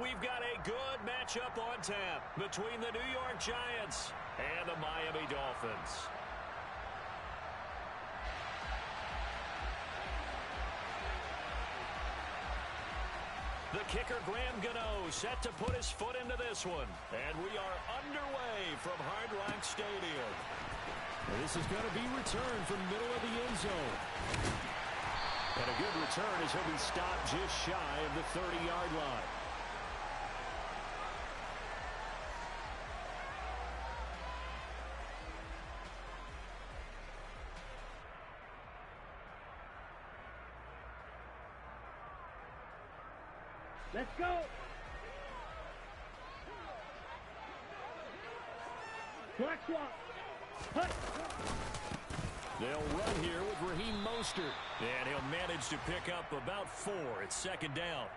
We've got a good matchup on tap between the New York Giants and the Miami Dolphins. The kicker, Graham Gano, set to put his foot into this one. And we are underway from Hard Rock Stadium. This is going to be returned from middle of the end zone. And a good return as he'll be stopped just shy of the 30-yard line. Let's go. Black swap. They'll run here with Raheem Mostert. And he'll manage to pick up about 4. It's second down.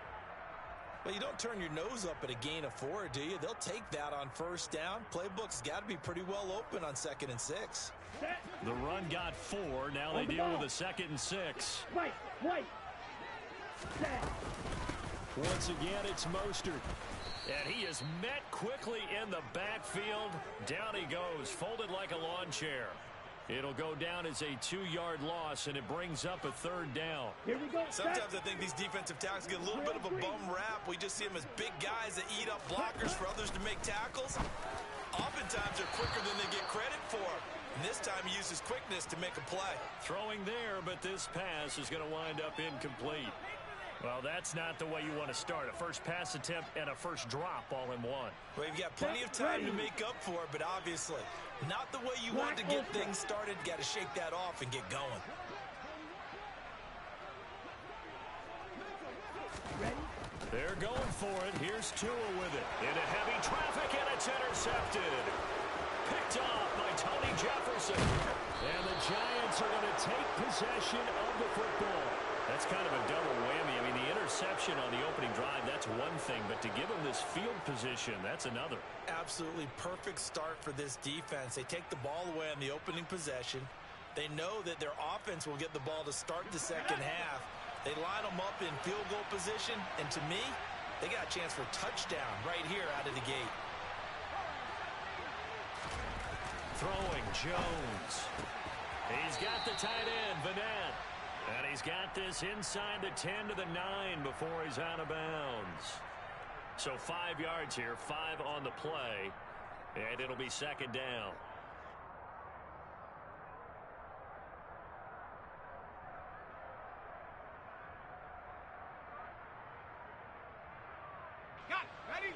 Well, you don't turn your nose up at a gain of 4, do you? They'll take that on first down. Playbook's got to be pretty well open on 2nd and 6. The run got 4. Now they deal with a 2nd and 6. Wait. Once again, it's Mostert. And he is met quickly in the backfield. Down he goes, folded like a lawn chair. It'll go down as a 2-yard loss, and it brings up a 3rd down. Here we go. Sometimes I think these defensive tackles get a little bit of a bum rap. We just see them as big guys that eat up blockers for others to make tackles. Oftentimes they're quicker than they get credit for. And this time he uses quickness to make a play. Throwing there, but this pass is going to wind up incomplete. Well, that's not the way you want to start. A first pass attempt and a first drop all in one. Well, you've got plenty of time to make up for it, but obviously not the way you want to get things started. Got to shake that off and get going. They're going for it. Here's Tua with it. Into heavy traffic, and it's intercepted. Picked off by Tony Jefferson. And the Giants are going to take possession of the football. That's kind of a double whammy. I mean, the interception on the opening drive, that's one thing. But to give them this field position, that's another. Absolutely perfect start for this defense. They take the ball away on the opening possession. They know that their offense will get the ball to start the second half. They line them up in field goal position. And to me, they got a chance for a touchdown right here out of the gate. Throwing Jones. He's got the tight end, Vanette. And he's got this inside the 10 to the 9 before he's out of bounds. So 5 yards here, 5 on the play, and it'll be second down. Got ready.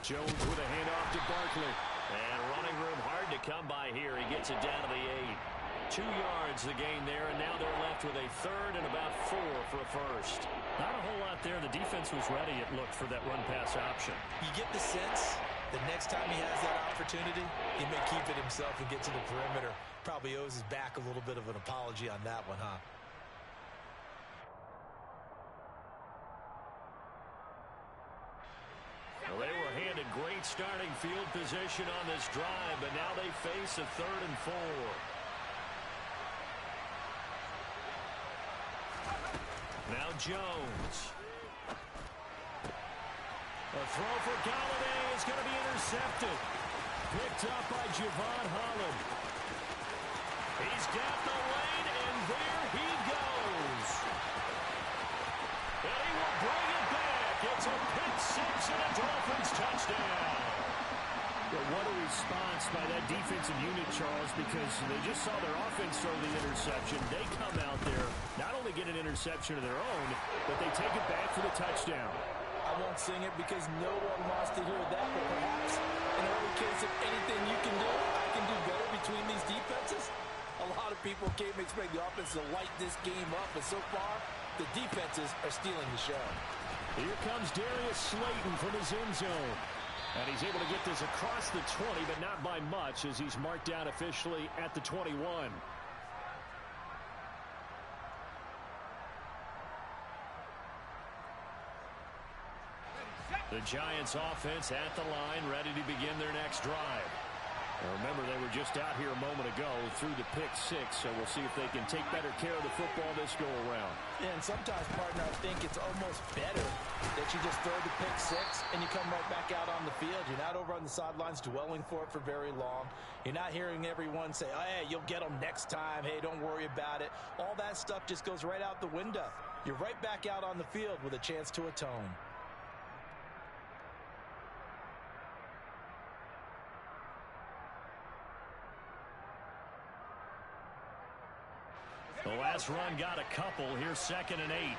Jones with a handoff to Barkley. And running room hard to come by here. He gets it down to the 8. 2 yards the gain there, and now they're left with a 3rd and about 4 for a first. Not a whole lot there. The defense was ready, it looked, for that run-pass option. You get the sense that next time he has that opportunity, he may keep it himself and get to the perimeter. Probably owes his back a little bit of an apology on that one, huh? Well, they were handed great starting field position on this drive, but now they face a 3rd and 4. Now Jones. A throw for Galladay is going to be intercepted. Picked up by Javon Holland. He's got the lane, and there he goes. And he will bring it back. It's a pick 6 and a Dolphins touchdown. But what a response by that defensive unit, Charles, because they just saw their offense throw the interception. They come out there, not only get an interception of their own, but they take it back for the touchdown. I won't sing it because no one wants to hear that, but perhaps in early case of anything you can do, I can do better between these defenses. A lot of people came to expect the offense to light this game up, but so far, the defenses are stealing the show. Here comes Darius Slayton from his end zone. And he's able to get this across the 20, but not by much, as he's marked down officially at the 21. The Giants offense at the line, ready to begin their next drive. Now remember, they were just out here a moment ago through the pick six, so we'll see if they can take better care of the football this go-around. Yeah, and sometimes, partner, I think it's almost better that you just throw the pick six and you come right back out on the field. You're not over on the sidelines dwelling for it for very long. You're not hearing everyone say, oh, hey, you'll get them next time. Hey, don't worry about it. All that stuff just goes right out the window. You're right back out on the field with a chance to atone. The last run got a couple. Here's 2nd and 8.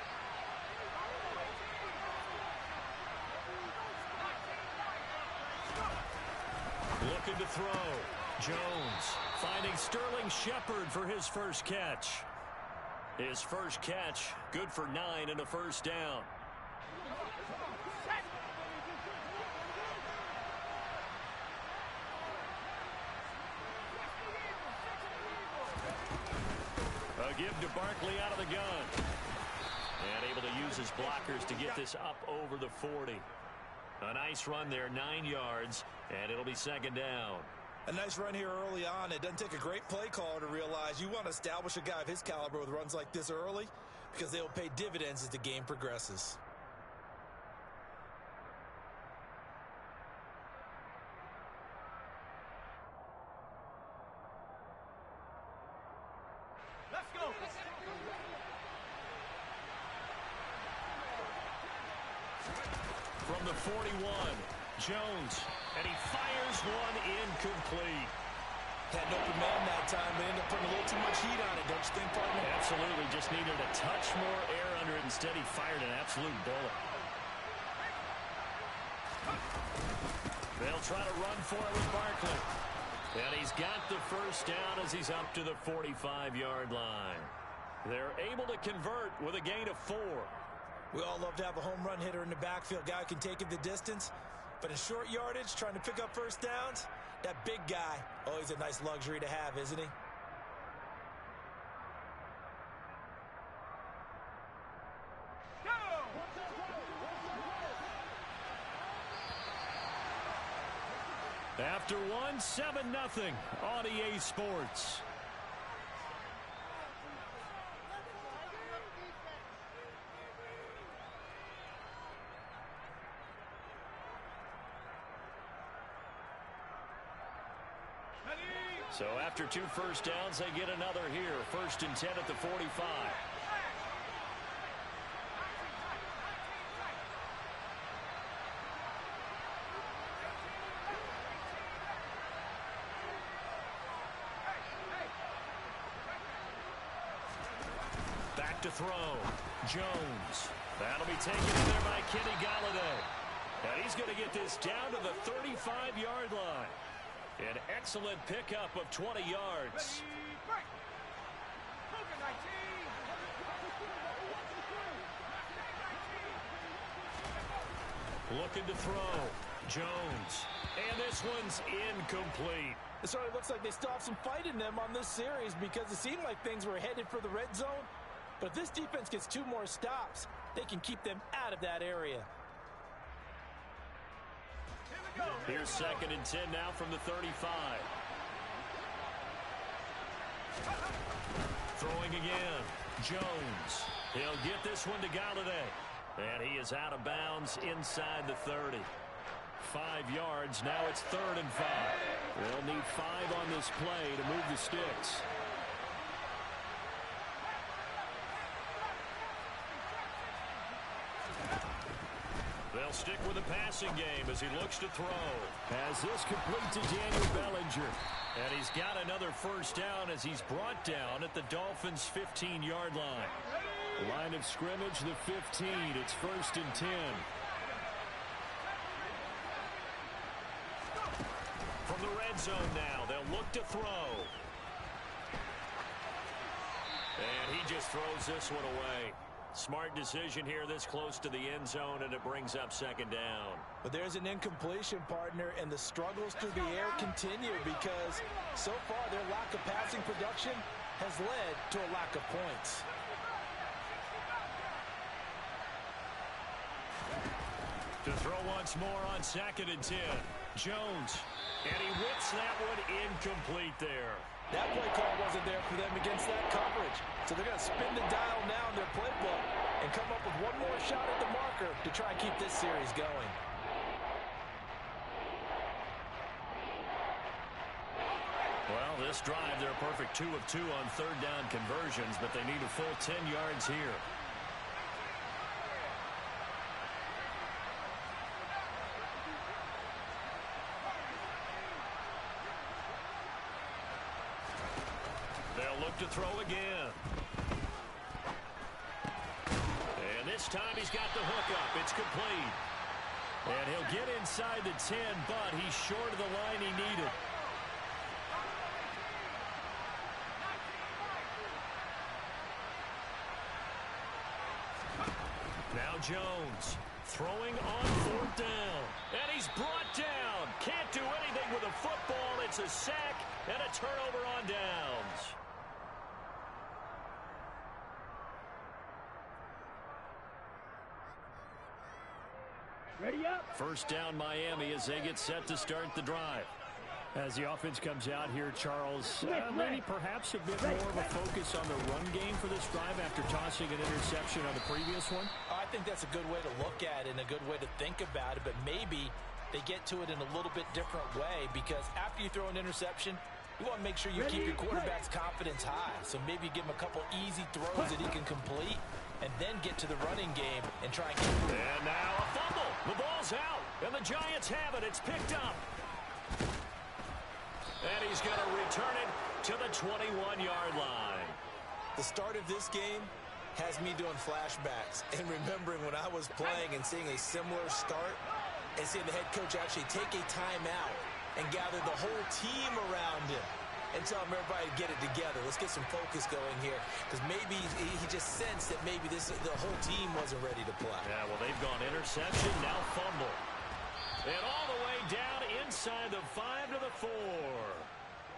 Looking to throw. Jones finding Sterling Shepard for his first catch. His first catch, good for 9 and a first down. A give to Barkley out of the gun. And able to use his blockers to get this up over the 40. A nice run there, 9 yards, and it'll be 2nd down. A nice run here early on. It doesn't take a great play caller to realize you want to establish a guy of his caliber with runs like this early because they will pay dividends as the game progresses. Let's go. From the 41, Jones, and he fires one incomplete. Had an open man that time, but ended up putting a little too much heat on it, don't you think, partner? Absolutely, just needed a touch more air under it. Instead, he fired an absolute bullet. They'll try to run for it with Barkley. And he's got the first down as he's up to the 45-yard line. They're able to convert with a gain of 4. We all love to have a home run hitter in the backfield. Guy who can take it the distance. But in short yardage, trying to pick up first downs, that big guy, always a nice luxury to have, isn't he? After one, 7-0 on EA Sports. So after 2 first downs, they get another here. 1st and 10 at the 45. Back to throw. Jones. That'll be taken in there by Kenny Galladay. And he's going to get this down to the 35-yard line. An excellent pickup of 20 yards. Looking to throw. Jones. And this one's incomplete. It certainly looks like they still have some fight in them on this series because it seemed like things were headed for the red zone. But if this defense gets 2 more stops, they can keep them out of that area. Here's 2nd and 10 now from the 35. Throwing again. Jones. He'll get this one to Galladay. And he is out of bounds inside the 30. 5 yards. Now it's 3rd and 5. They'll need 5 on this play to move the sticks. They'll stick with the passing game as he looks to throw. Has this complete to Daniel Bellinger. And he's got another first down as he's brought down at the Dolphins' 15-yard line. Line of scrimmage, the 15. It's 1st and 10. From the red zone now, they'll look to throw. And he just throws this one away. Smart decision here this close to the end zone, and it brings up 2nd down. But there's an incompletion, partner, and the struggles through the air continue because so far their lack of passing production has led to a lack of points. To throw once once more on 2nd and 10. Jones. And he whips that one incomplete there. That play call wasn't there for them against that coverage. So they're going to spin the dial now in their playbook and come up with one more shot at the marker to try and keep this series going. Well, this drive, they're a perfect 2 of 2 on 3rd down conversions, but they need a full 10 yards here. They'll look to throw again. And this time he's got the hook up. It's complete. And he'll get inside the 10, but he's short of the line he needed. Now Jones throwing on 4th down. And he's brought down. Can't do anything with a football. It's a sack and a turnover on downs. Ready up. 1st down Miami as they get set to start the drive. As the offense comes out here, Charles, maybe perhaps a bit more of a focus on the run game for this drive after tossing an interception on the previous one? I think that's a good way to look at it and a good way to think about it, but maybe they get to it in a little bit different way because after you throw an interception, you want to make sure you keep your quarterback's confidence high. So maybe give him a couple easy throws that he can complete and then get to the running game and try and keep it. And now a fumble. The ball's out, and the Giants have it. It's picked up. And he's going to return it to the 21-yard line. The start of this game has me doing flashbacks and remembering when I was playing and seeing a similar start and seeing the head coach actually take a timeout and gather the whole team around him and tell him everybody to get it together. Let's get some focus going here because maybe he just sensed that maybe the whole team wasn't ready to play. Yeah, well, they've gone interception, now fumble. And all the way down inside the 5 to the 4.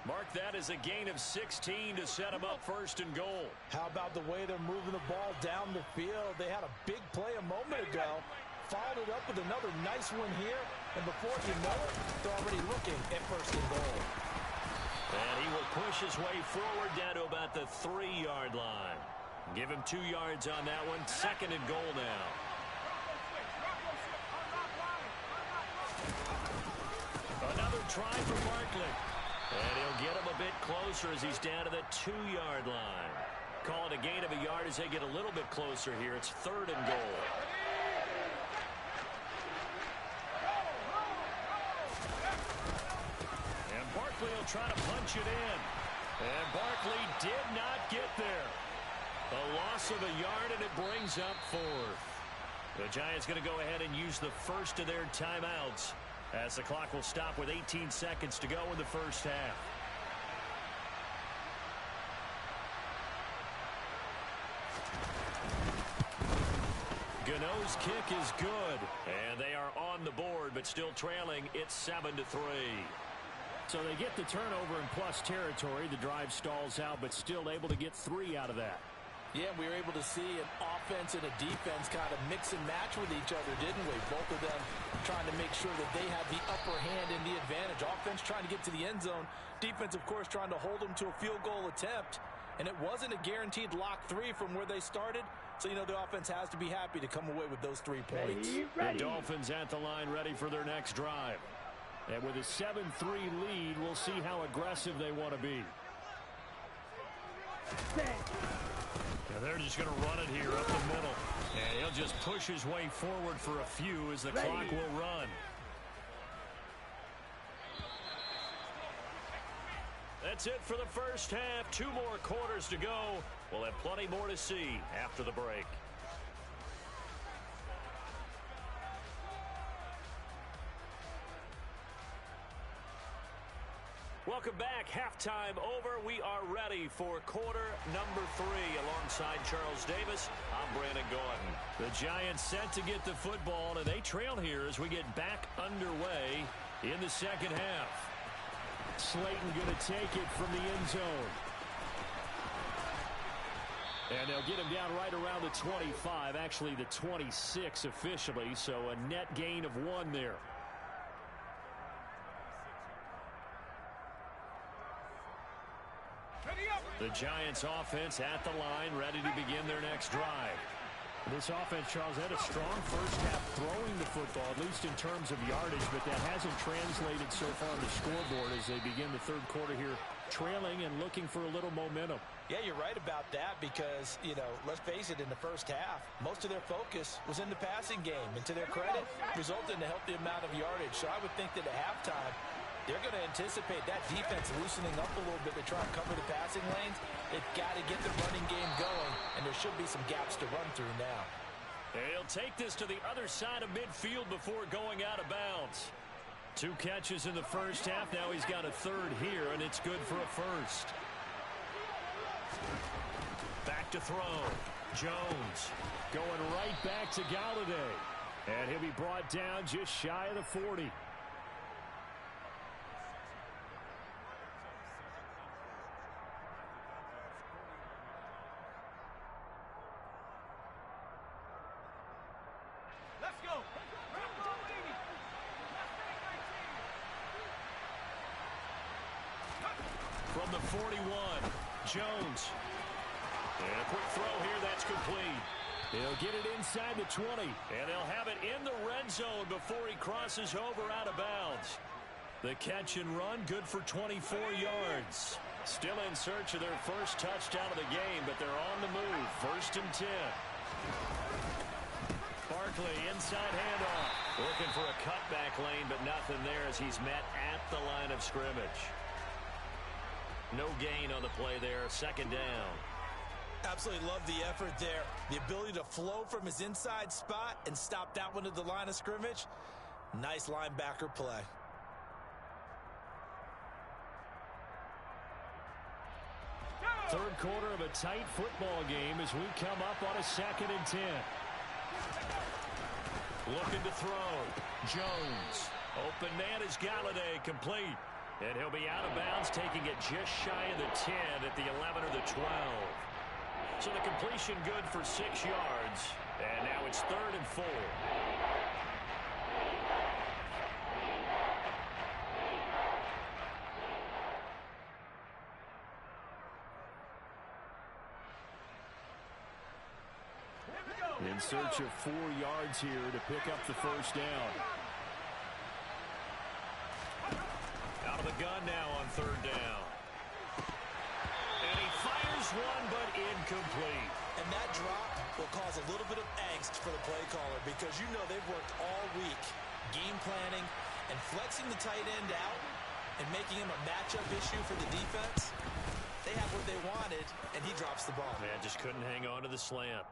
Mark that as a gain of 16 to set him up 1st and goal. How about the way they're moving the ball down the field? They had a big play a moment ago. Followed it up with another nice one here. And before you know it, they're already looking at 1st and goal. And he will push his way forward down to about the 3-yard line. Give him 2 yards on that one. 2nd and goal now. Another try for Barkley. And he'll get him a bit closer as he's down to the 2-yard line. Call it a gain of a yard as they get a little bit closer here. It's 3rd and goal. And Barkley will try to punch it in. And Barkley did not get there. A loss of a yard, and it brings up 4th. The Giants going to go ahead and use the first of their timeouts as the clock will stop with 18 seconds to go in the 1st half. Gano's kick is good, and they are on the board, but still trailing. It's 7-3. So they get the turnover in plus territory. The drive stalls out, but still able to get 3 out of that. Yeah, we were able to see an offense and a defense kind of mix and match with each other, didn't we? Both of them trying to make sure that they had the upper hand and the advantage. Offense trying to get to the end zone. Defense, of course, trying to hold them to a field goal attempt. And it wasn't a guaranteed lock 3 from where they started. So, you know, the offense has to be happy to come away with those 3 points. The Dolphins at the line ready for their next drive. And with a 7-3 lead, we'll see how aggressive they want to be. And they're just going to run it here up the middle. And he'll just push his way forward for a few as the clock will run. That's it for the first half. 2 more quarters to go. We'll have plenty more to see after the break. Welcome back. Halftime over. We are ready for quarter number 3. Alongside Charles Davis, I'm Brandon Gordon. The Giants set to get the football, and they trail here as we get back underway in the second half. Slayton going to take it from the end zone. And they'll get him down right around the 25, actually the 26 officially, so a net gain of 1 there. The Giants offense at the line, ready to begin their next drive. This offense, Charles, had a strong first half throwing the football, at least in terms of yardage, but that hasn't translated so far on the scoreboard as they begin the third quarter here, trailing and looking for a little momentum. Yeah, you're right about that because, you know, let's face it, in the first half, most of their focus was in the passing game. And to their credit, resulted in a healthy amount of yardage. So I would think that at halftime, they're going to anticipate that defense loosening up a little bit to try and cover the passing lanes. They've got to get the running game going, and there should be some gaps to run through now. He'll take this to the other side of midfield before going out of bounds. 2 catches in the first half. Now he's got a third here, and it's good for a first. Back to throw. Jones going right back to Galladay. And he'll be brought down just shy of the 40. From the 41, Jones. And a quick throw here, that's complete. He'll get it inside the 20, and they'll have it in the red zone before he crosses over out of bounds. The catch and run, good for 24 yards. Still in search of their first touchdown of the game, but they're on the move. 1st and 10. Barkley, inside handoff. Looking for a cutback lane, but nothing there as he's met at the line of scrimmage. No gain on the play there. 2nd down. Absolutely love the effort there. The ability to flow from his inside spot and stop that one at the line of scrimmage. Nice linebacker play. Third quarter of a tight football game as we come up on a 2nd and 10. Looking to throw. Jones. Open man is Galladay, complete. And he'll be out of bounds, taking it just shy of the 10 at the 11 or the 12. So the completion good for 6 yards. And now it's 3rd and 4. In search of 4 yards here to pick up the first down. Out of the gun now on 3rd down. And he fires one, but incomplete. And that drop will cause a little bit of angst for the play caller because you know they've worked all week game planning and flexing the tight end out and making him a matchup issue for the defense. They have what they wanted, and he drops the ball. Man, just couldn't hang on to the slant.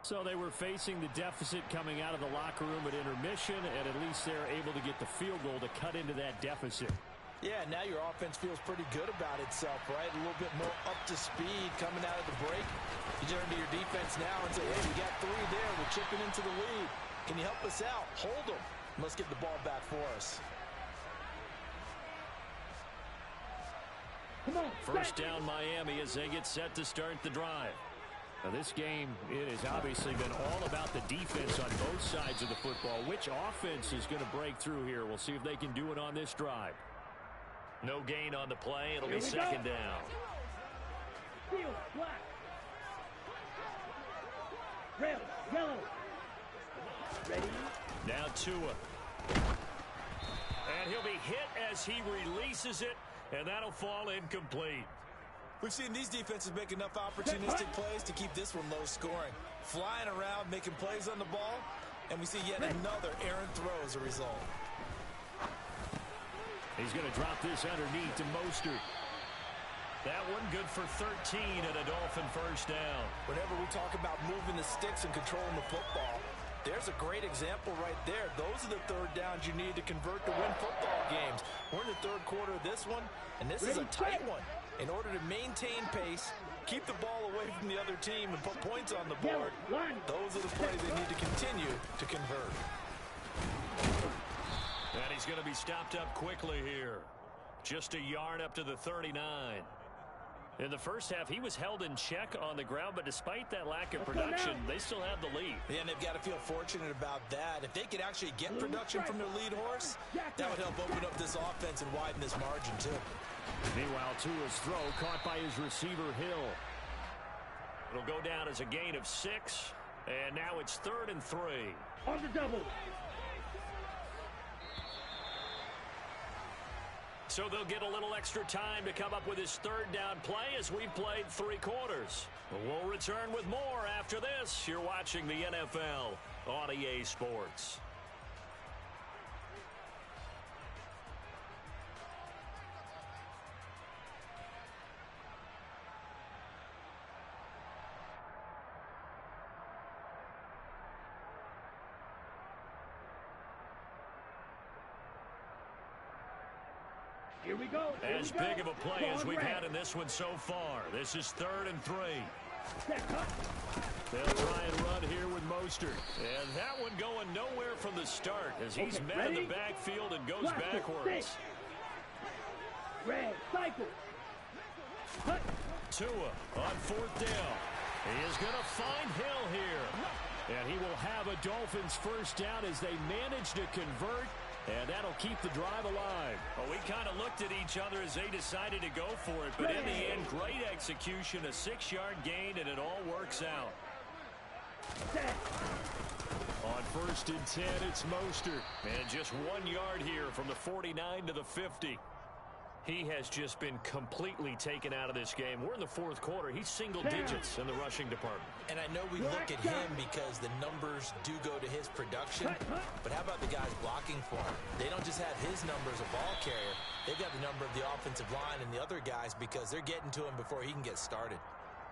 So they were facing the deficit coming out of the locker room at intermission, and at least they're able to get the field goal to cut into that deficit. Yeah, now your offense feels pretty good about itself, right? A little bit more up to speed coming out of the break. You turn to your defense now and say, hey, we got 3 there. We're chipping into the lead. Can you help us out? Hold them. Let's get the ball back for us. First down Miami as they get set to start the drive. Now this game, it has obviously been all about the defense on both sides of the football. Which offense is going to break through here? We'll see if they can do it on this drive. No gain on the play. It'll be 2nd down. Field, black. Red, yellow. Ready? Now Tua. And he'll be hit as he releases it, and that'll fall incomplete. We've seen these defenses make enough opportunistic plays to keep this one low scoring. Flying around, making plays on the ball, and we see yet another errant throw as a result. He's going to drop this underneath to Mostert. That one good for 13 and a Dolphin first down. Whenever we talk about moving the sticks and controlling the football, there's a great example right there. Those are the 3rd downs you need to convert to win football games. We're in the 3rd quarter of this one, and this is a tight one. In order to maintain pace, keep the ball away from the other team, and put points on the board, those are the plays they need to continue to convert. And he's going to be stopped up quickly here. Just a yard up to the 39. In the first half, he was held in check on the ground, but despite that lack of production, they still have the lead. Yeah, and they've got to feel fortunate about that. If they could actually get production from their lead horse, that would help open up this offense and widen this margin, too. Meanwhile, Tua's throw caught by his receiver, Hill. It'll go down as a gain of 6, and now it's 3rd and 3. On the double. So they'll get a little extra time to come up with his 3rd down play as we've played 3 quarters. We'll return with more after this. You're watching the NFL on EA Sports. Here we go. As big of a play as we've had in this one so far. This is 3rd and 3. They'll try and run here with Mostert. And that one going nowhere from the start as he's met in the backfield and goes backwards. Red, cycle. Tua on 4th down. He is going to find Hill here. And he will have a Dolphins first down as they manage to convert. And that'll keep the drive alive. Well, we kind of looked at each other as they decided to go for it. But in the end, great execution, a 6-yard gain, and it all works out. On 1st and 10, it's Mostert. And just 1 yard here from the 49 to the 50. He has just been completely taken out of this game. We're in the 4th quarter. He's single digits in the rushing department. And I know we look at him because the numbers do go to his production, but how about the guys blocking for him? They don't just have his number as a ball carrier. They've got the number of the offensive line and the other guys because they're getting to him before he can get started.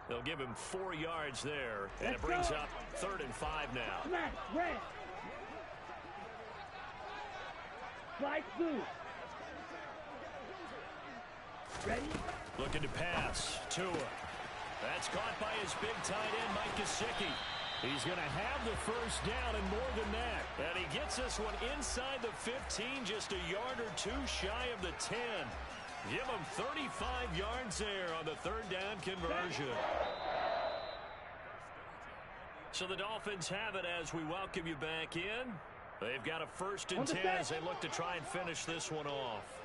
They'll give him 4 yards there, and it brings up 3rd and 5 now. Red. Slide through. Ready? Looking to pass. Tua. That's caught by his big tight end, Mike Gesicki. He's going to have the first down and more than that. And he gets this one inside the 15, just a yard or 2 shy of the 10. Give him 35 yards there on the 3rd down conversion. So the Dolphins have it as we welcome you back in. They've got a 1st and 10 as they look to try and finish this one off.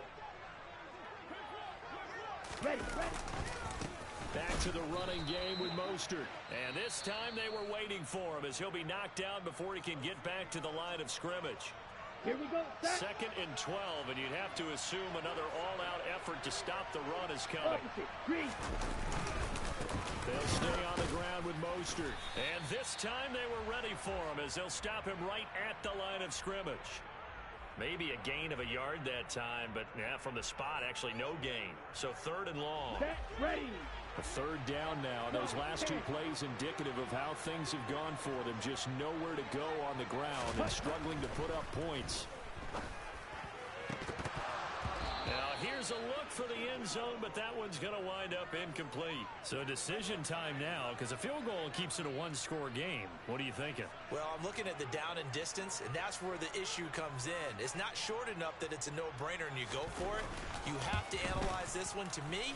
Ready. Back to the running game with Mostert. And this time they were waiting for him as he'll be knocked down before he can get back to the line of scrimmage. Here we go. 2nd and 12, and you'd have to assume another all-out effort to stop the run is coming. They'll stay on the ground with Mostert. And this time they were ready for him as they'll stop him right at the line of scrimmage. Maybe a gain of a yard that time, but yeah, from the spot, actually no gain. So 3rd and long. Ready. A 3rd down now. Those last 2 plays indicative of how things have gone for them. Just nowhere to go on the ground and struggling to put up points. Now here's a look for the end zone, but that one's going to wind up incomplete. So decision time now because a field goal keeps it a 1-score game. What are you thinking? Well, I'm looking at the down and distance, and that's where the issue comes in. It's not short enough that it's a no-brainer and you go for it. You have to analyze this one. To me,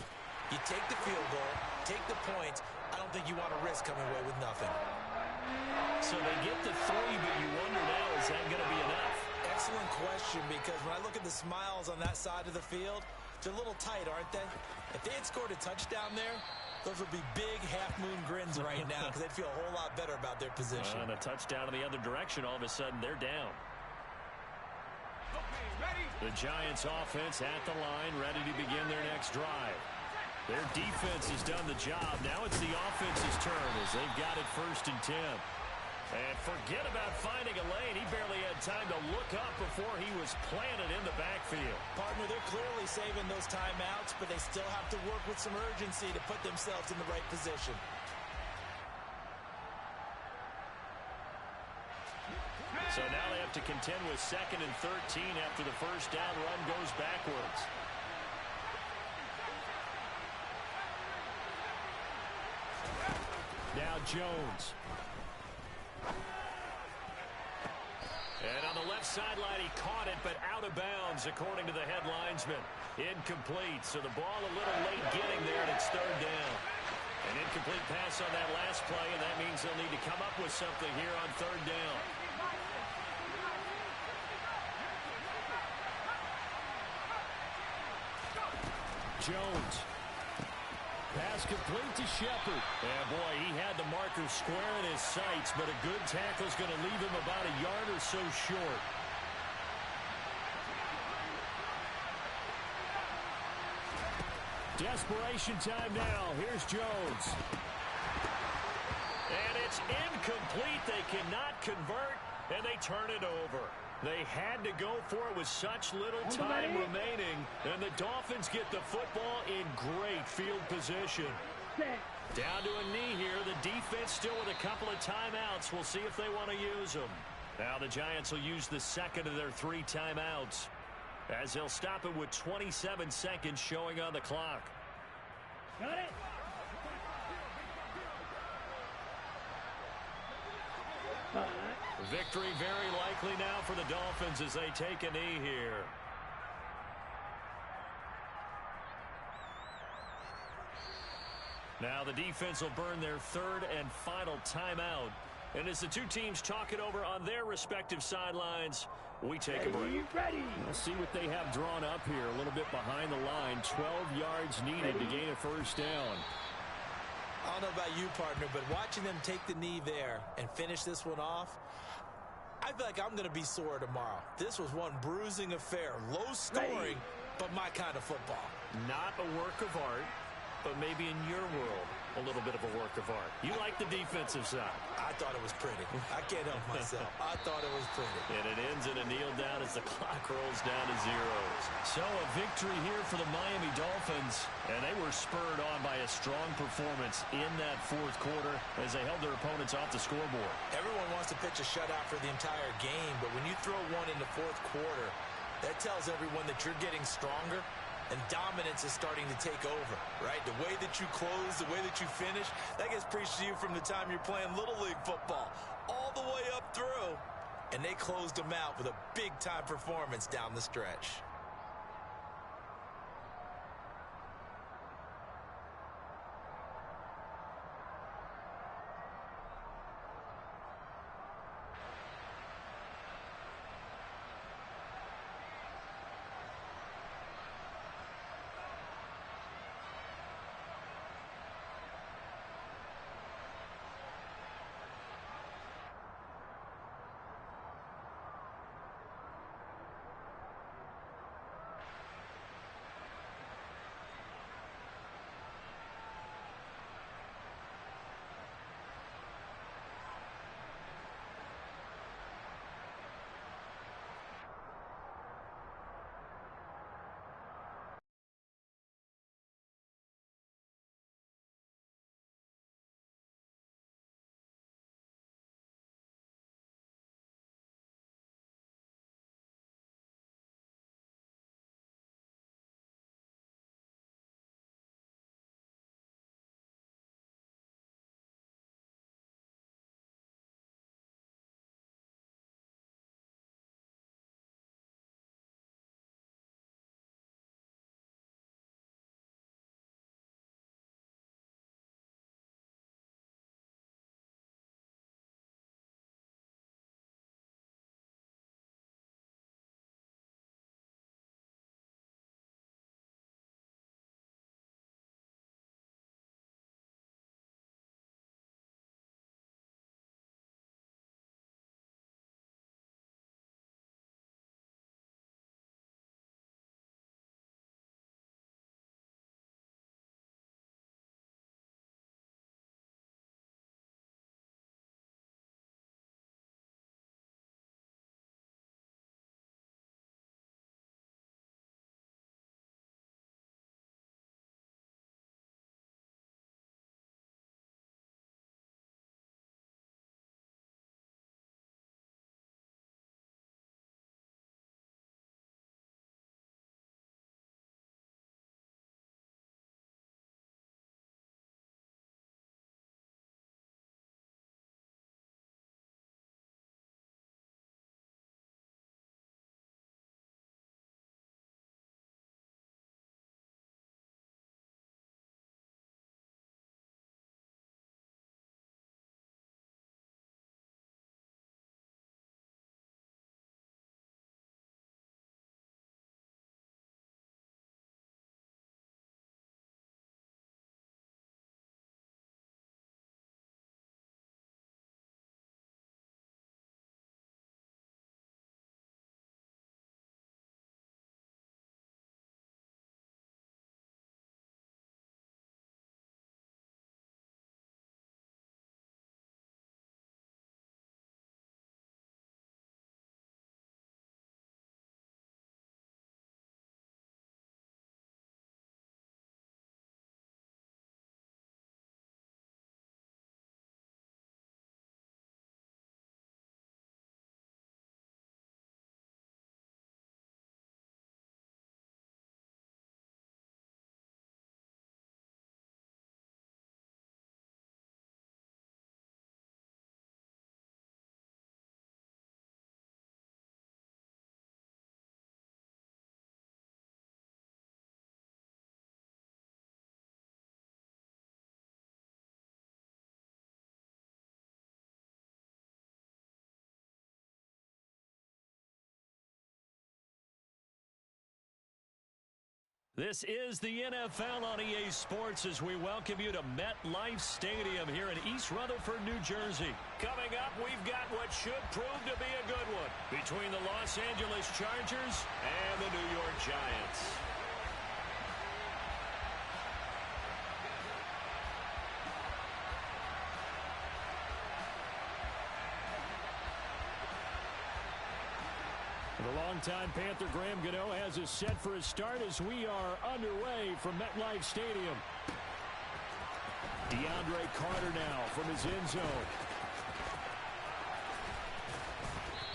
you take the field goal, take the points. I don't think you want to risk coming away with nothing. So they get the 3, but you wonder now, is that going to be enough? Excellent question, because when I look at the smiles on that side of the field, they're a little tight, aren't they? If they had scored a touchdown there, those would be big half-moon grins right now because they'd feel a whole lot better about their position. And a touchdown in the other direction, all of a sudden they're down. The Giants offense at the line, ready to begin their next drive. Their defense has done the job. Now it's the offense's turn as they've got it 1st and 10. And forget about finding a lane. He barely had time to look up before he was planted in the backfield. Partner, they're clearly saving those timeouts, but they still have to work with some urgency to put themselves in the right position. So now they have to contend with 2nd and 13 after the first down run goes backwards. Now Jones. And on the left sideline, he caught it, but out of bounds, according to the head linesman. Incomplete, so the ball a little late getting there, and it's third down. An incomplete pass on that last play, and that means they'll need to come up with something here on third down. Jones. Pass complete to Shepard. Yeah, boy, he had the marker square in his sights, but a good tackle is going to leave him about a yard or so short. Desperation time now. Here's Jones. And it's incomplete. They cannot convert, and they turn it over. They had to go for it with such little time remaining, and the Dolphins get the football in great field position. Down to a knee here. The defense still with a couple of timeouts. We'll see if they want to use them. Now the Giants will use the second of their 3 timeouts, as they'll stop it with 27 seconds showing on the clock. Got it. Victory very likely now for the Dolphins as they take a knee here. Now the defense will burn their third and final timeout. And as the two teams talk it over on their respective sidelines, we take a break. Ready. We'll see what they have drawn up here. A little bit behind the line. 12 yards needed to gain a first down. I don't know about you, partner, but watching them take the knee there and finish this one off, I feel like I'm going to be sore tomorrow. This was one bruising affair. Low scoring, but my kind of football. Not a work of art, but maybe in your world, a little bit of a work of art. You like the defensive side. I thought it was pretty. I can't help myself. I thought it was pretty. And it ends in a kneel down as the clock rolls down to zeros. So a victory here for the Miami Dolphins. And they were spurred on by a strong performance in that fourth quarter as they held their opponents off the scoreboard. Everyone wants to pitch a shutout for the entire game, but when you throw one in the fourth quarter, that tells everyone that you're getting stronger and dominance is starting to take over, right? The way that you close, the way that you finish, that gets preached to you from the time you're playing Little League football all the way up through. And they closed them out with a big-time performance down the stretch. This is the NFL on EA Sports as we welcome you to MetLife Stadium here in East Rutherford, New Jersey. Coming up, we've got what should prove to be a good one between the Los Angeles Chargers and the New York Giants. The longtime Panther Graham Gano has us set for a start as we are underway from MetLife Stadium. DeAndre Carter now from his end zone.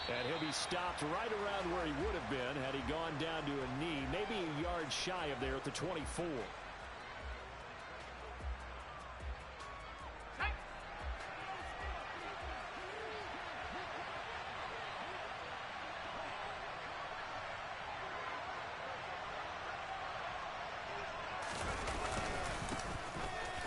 And he'll be stopped right around where he would have been had he gone down to a knee, maybe a yard shy of there at the 24.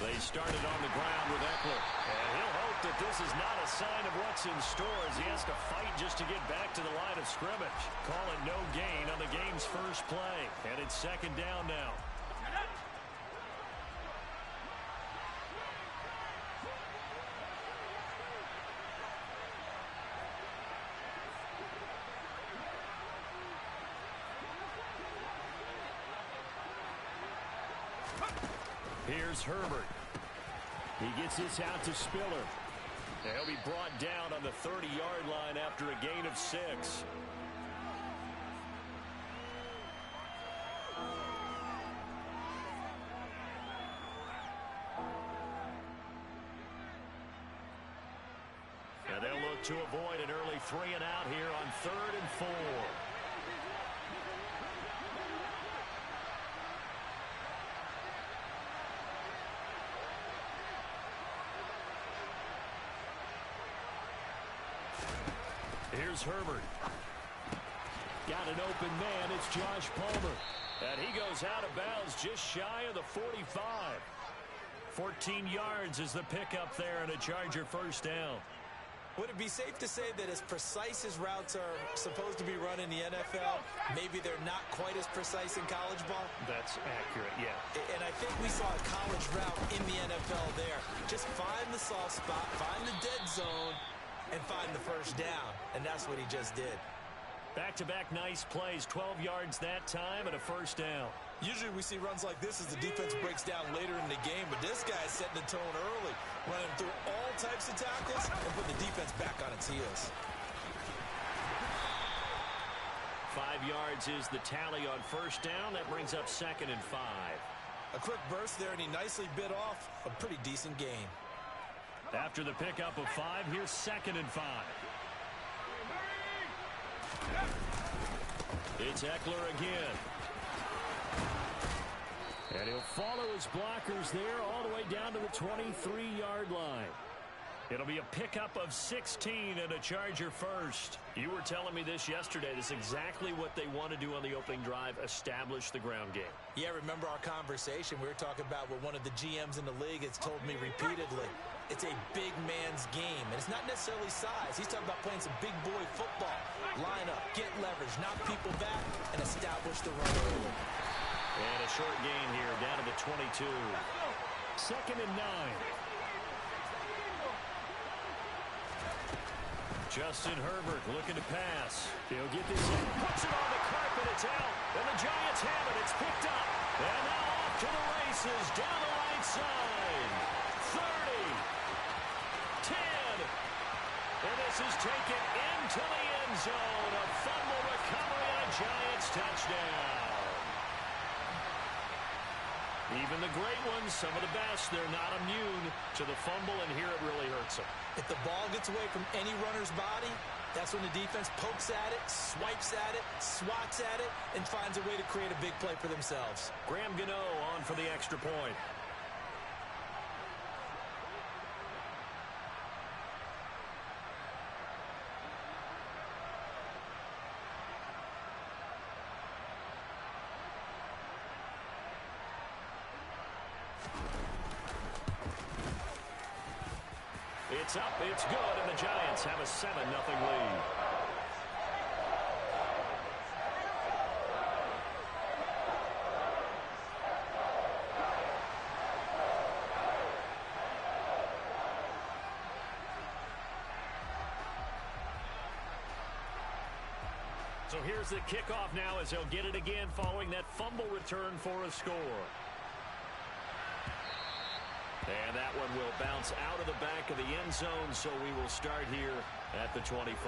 They started on the ground with Eckler. And he'll hope that this is not a sign of what's in store as he has to fight just to get back to the line of scrimmage. Call it no gain on the game's first play. And it's second down now. Here's Herbert. He gets this out to Spiller. He'll be brought down on the 30-yard line after a gain of 6. And they'll look to avoid an early 3 and out here on 3rd and 4. Here's Herbert. Got an open man. It's Josh Palmer. And he goes out of bounds just shy of the 45. 14 yards is the pickup there and a Charger first down. Would it be safe to say that as precise as routes are supposed to be run in the NFL, maybe they're not quite as precise in college ball? That's accurate, yeah. And I think we saw a college route in the NFL there. Just find the soft spot, find the dead zone, and find the first down. And that's what he just did. Back-to-back nice plays, 12 yards that time and a first down. Usually we see runs like this as the defense breaks down later in the game, but this guy's setting the tone early, running through all types of tackles and putting the defense back on its heels. 5 yards is the tally on first down. That brings up 2nd and 5. A quick burst there, and he nicely bit off a pretty decent gain. After the pickup of 5, here's 2nd and 5. It's Eckler again. And he'll follow his blockers there all the way down to the 23-yard line. It'll be a pickup of 16 and a Charger first. You were telling me this yesterday. This is exactly what they want to do on the opening drive, establish the ground game. Yeah, remember our conversation? We were talking about what one of the GMs in the league has told me repeatedly. It's a big man's game, and it's not necessarily size. He's talking about playing some big boy football. Line up, get leverage, knock people back, and establish the run early. And a short gain here, down to the 22. 2nd and 9. Justin Herbert looking to pass. He'll get this in. Puts it on the carpet. It's out. And the Giants have it. It's picked up. And now off to the races down the right side. 30. 10. And this is taken into the end zone. A fumble recovery and a Giants touchdown. Even the great ones, some of the best, they're not immune to the fumble, and here it really hurts them. If the ball gets away from any runner's body, that's when the defense pokes at it, swipes at it, swats at it, and finds a way to create a big play for themselves. Graham Gano on for the extra point. It's up, it's good, and the Giants have a 7-0 lead. So here's the kickoff now as they'll get it again following that fumble return for a score. And that one will bounce out of the back of the end zone, so we will start here at the 25.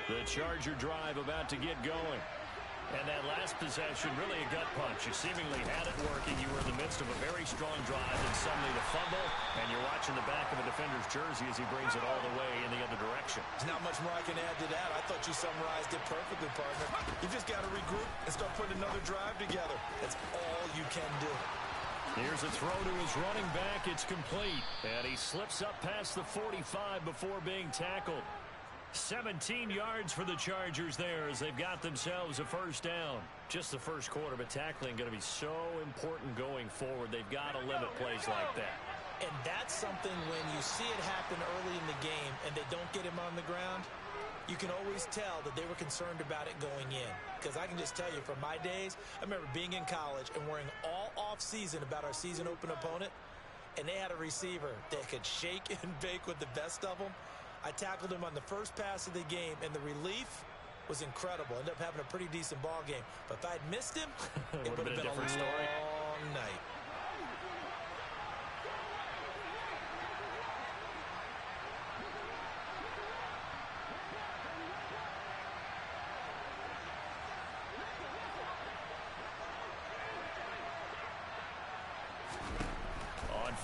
The Charger drive about to get going. And that last possession, really a gut punch. You seemingly had it working. You were in the midst of a very strong drive, and suddenly the fumble, and you're watching the back of a defender's jersey as he brings it all the way in the other direction. There's not much more I can add to that. I thought you summarized it perfectly, partner. You just got to regroup and start putting another drive together. That's all you can do. Here's a throw to his running back. It's complete. And he slips up past the 45 before being tackled. 17 yards for the Chargers there as they've got themselves a first down. Just the first quarter, but tackling going to be so important going forward. They've got to limit plays like that. And that's something when you see it happen early in the game and they don't get him on the ground, you can always tell that they were concerned about it going in. Because I can just tell you from my days, I remember being in college and worrying all off-season about our season open opponent, and they had a receiver that could shake and bake with the best of them. I tackled him on the first pass of the game, and the relief was incredible. Ended up having a pretty decent ball game. But if I had missed him, it would have been a different story. Long night.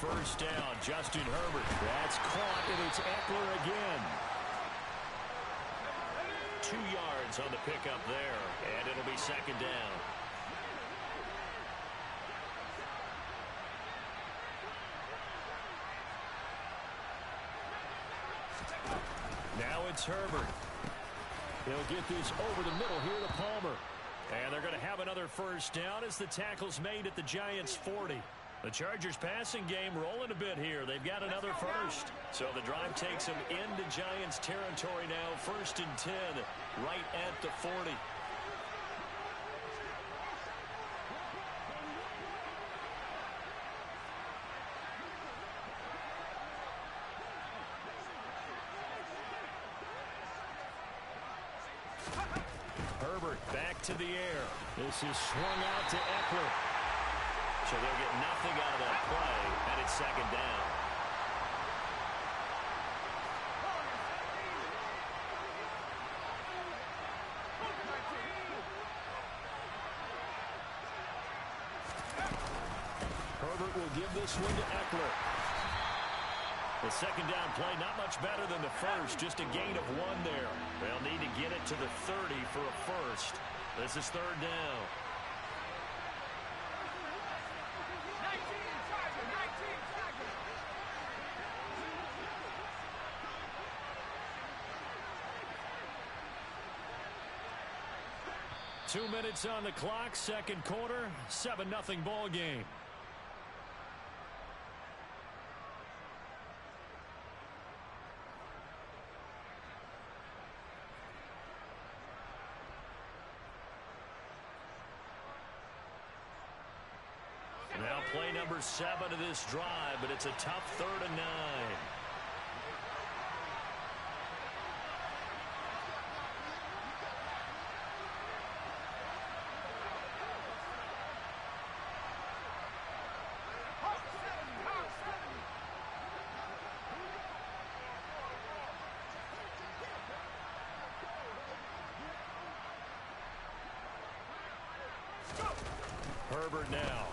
First down, Justin Herbert. That's caught, and it's Eckler again. 2 yards on the pickup there, and it'll be second down. Now it's Herbert. He'll get this over the middle here to Palmer. And they're going to have another first down as the tackle's made at the Giants' 40. The Chargers passing game rolling a bit here. They've got another first. So the drive takes them into Giants territory now. 1st and 10, right at the 40. Herbert back to the air. This is swung out to Eckler. So they'll get nothing out of that play, and it's second down. Herbert will give this one to Eckler. The second down play, not much better than the first, just a gain of 1 there. They'll need to get it to the 30 for a first. This is third down. 2 minutes on the clock, second quarter, 7-0 ball game. Now play number 7 of this drive, but it's a tough 3rd and 9. Herbert now.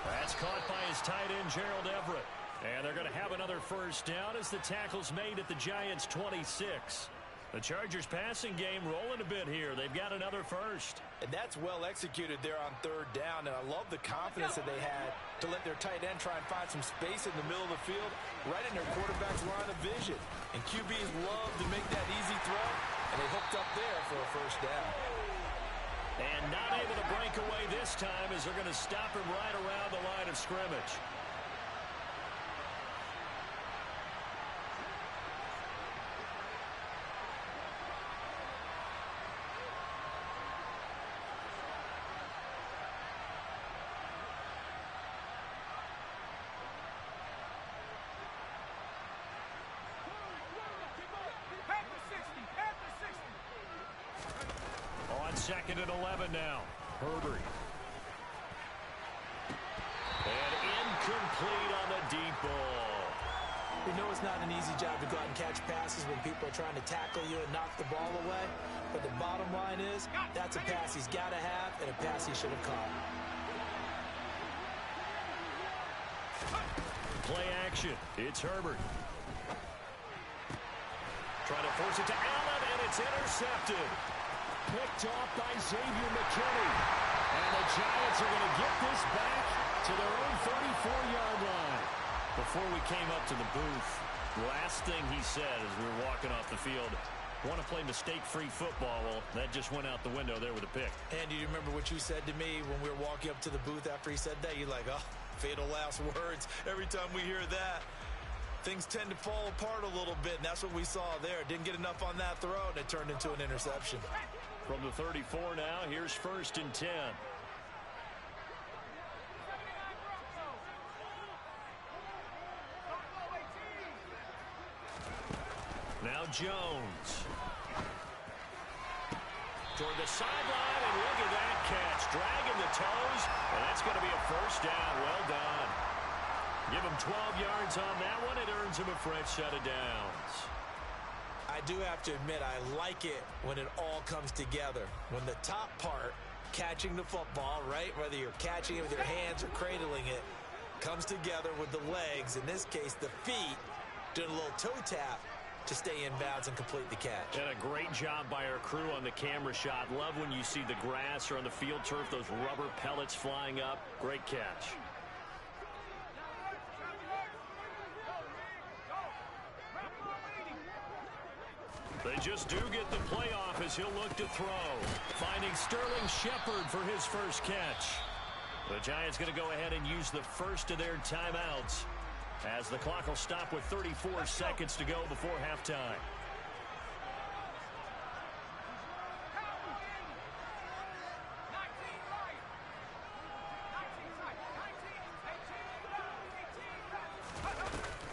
That's caught by his tight end, Gerald Everett. And they're going to have another first down as the tackle's made at the Giants' 26. The Chargers passing game rolling a bit here. They've got another first. And that's well executed there on 3rd down. And I love the confidence that they had to let their tight end try and find some space in the middle of the field, right in their quarterback's line of vision. And QBs love to make that easy throw, and they hooked up there for a first down. And not able to break away this time as they're going to stop him right around the line of scrimmage. 2nd and 11 now. Herbert. And incomplete on the deep ball. We know it's not an easy job to go out and catch passes when people are trying to tackle you and knock the ball away. But the bottom line is, that's a pass he's got to have and a pass he should have caught. Play action. It's Herbert. Trying to force it to Allen, and it's intercepted. Picked off by Xavier McKinney. And the Giants are going to get this back to their own 34-yard line. Before we came up to the booth, last thing he said as we were walking off the field, want to play mistake-free football. Well, that just went out the window there with a pick. And do you remember what you said to me when we were walking up to the booth after he said that? You're like, oh, fatal last words. Every time we hear that, things tend to fall apart a little bit, and that's what we saw there. Didn't get enough on that throw, and it turned into an interception. From the 34 now, here's 1st and 10. Now Jones. Toward the sideline, and look at that catch. Dragging the toes, and that's going to be a 1st down. Well done. Give him 12 yards on that one. It earns him a fresh set of downs. I do have to admit, I like it when it all comes together. When the top part, catching the football, right, whether you're catching it with your hands or cradling it, comes together with the legs, in this case the feet, doing a little toe tap to stay in bounds and complete the catch. And a great job by our crew on the camera shot. Love when you see the grass or on the field turf, those rubber pellets flying up. Great catch. They just do get the playoff as he'll look to throw. Finding Sterling Shepard for his first catch. The Giants going to go ahead and use the first of their timeouts as the clock will stop with 34 seconds to go before halftime.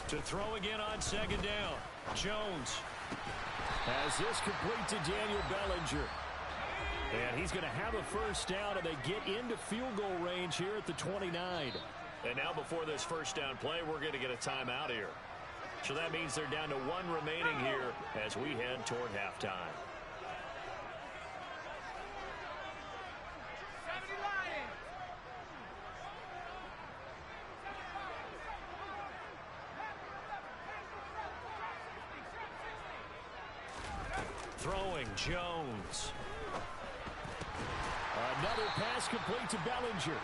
To throw again on 2nd down. Jones has this complete to Daniel Bellinger. And he's going to have a 1st down, and they get into field goal range here at the 29. And now before this 1st down play, we're going to get a timeout here. So that means they're down to 1 remaining here as we head toward halftime. Throwing Jones. Another pass complete to Bellinger.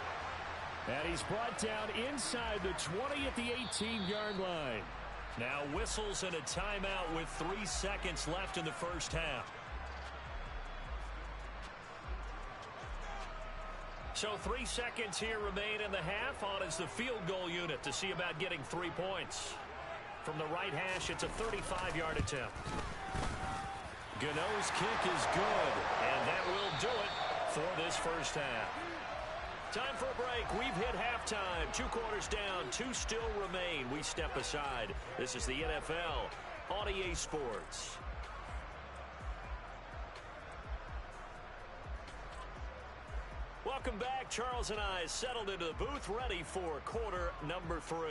And he's brought down inside the 20 at the 18-yard line. Now whistles and a timeout with 3 seconds left in the 1st half. So 3 seconds here remain in the half. On is the field goal unit to see about getting 3 points. From the right hash, it's a 35-yard attempt. Gano's kick is good, and that will do it for this 1st half. Time for a break. We've hit halftime. 2 quarters down. 2 still remain. We step aside. This is the NFL on EA Sports. Welcome back. Charles and I settled into the booth, ready for quarter number 3.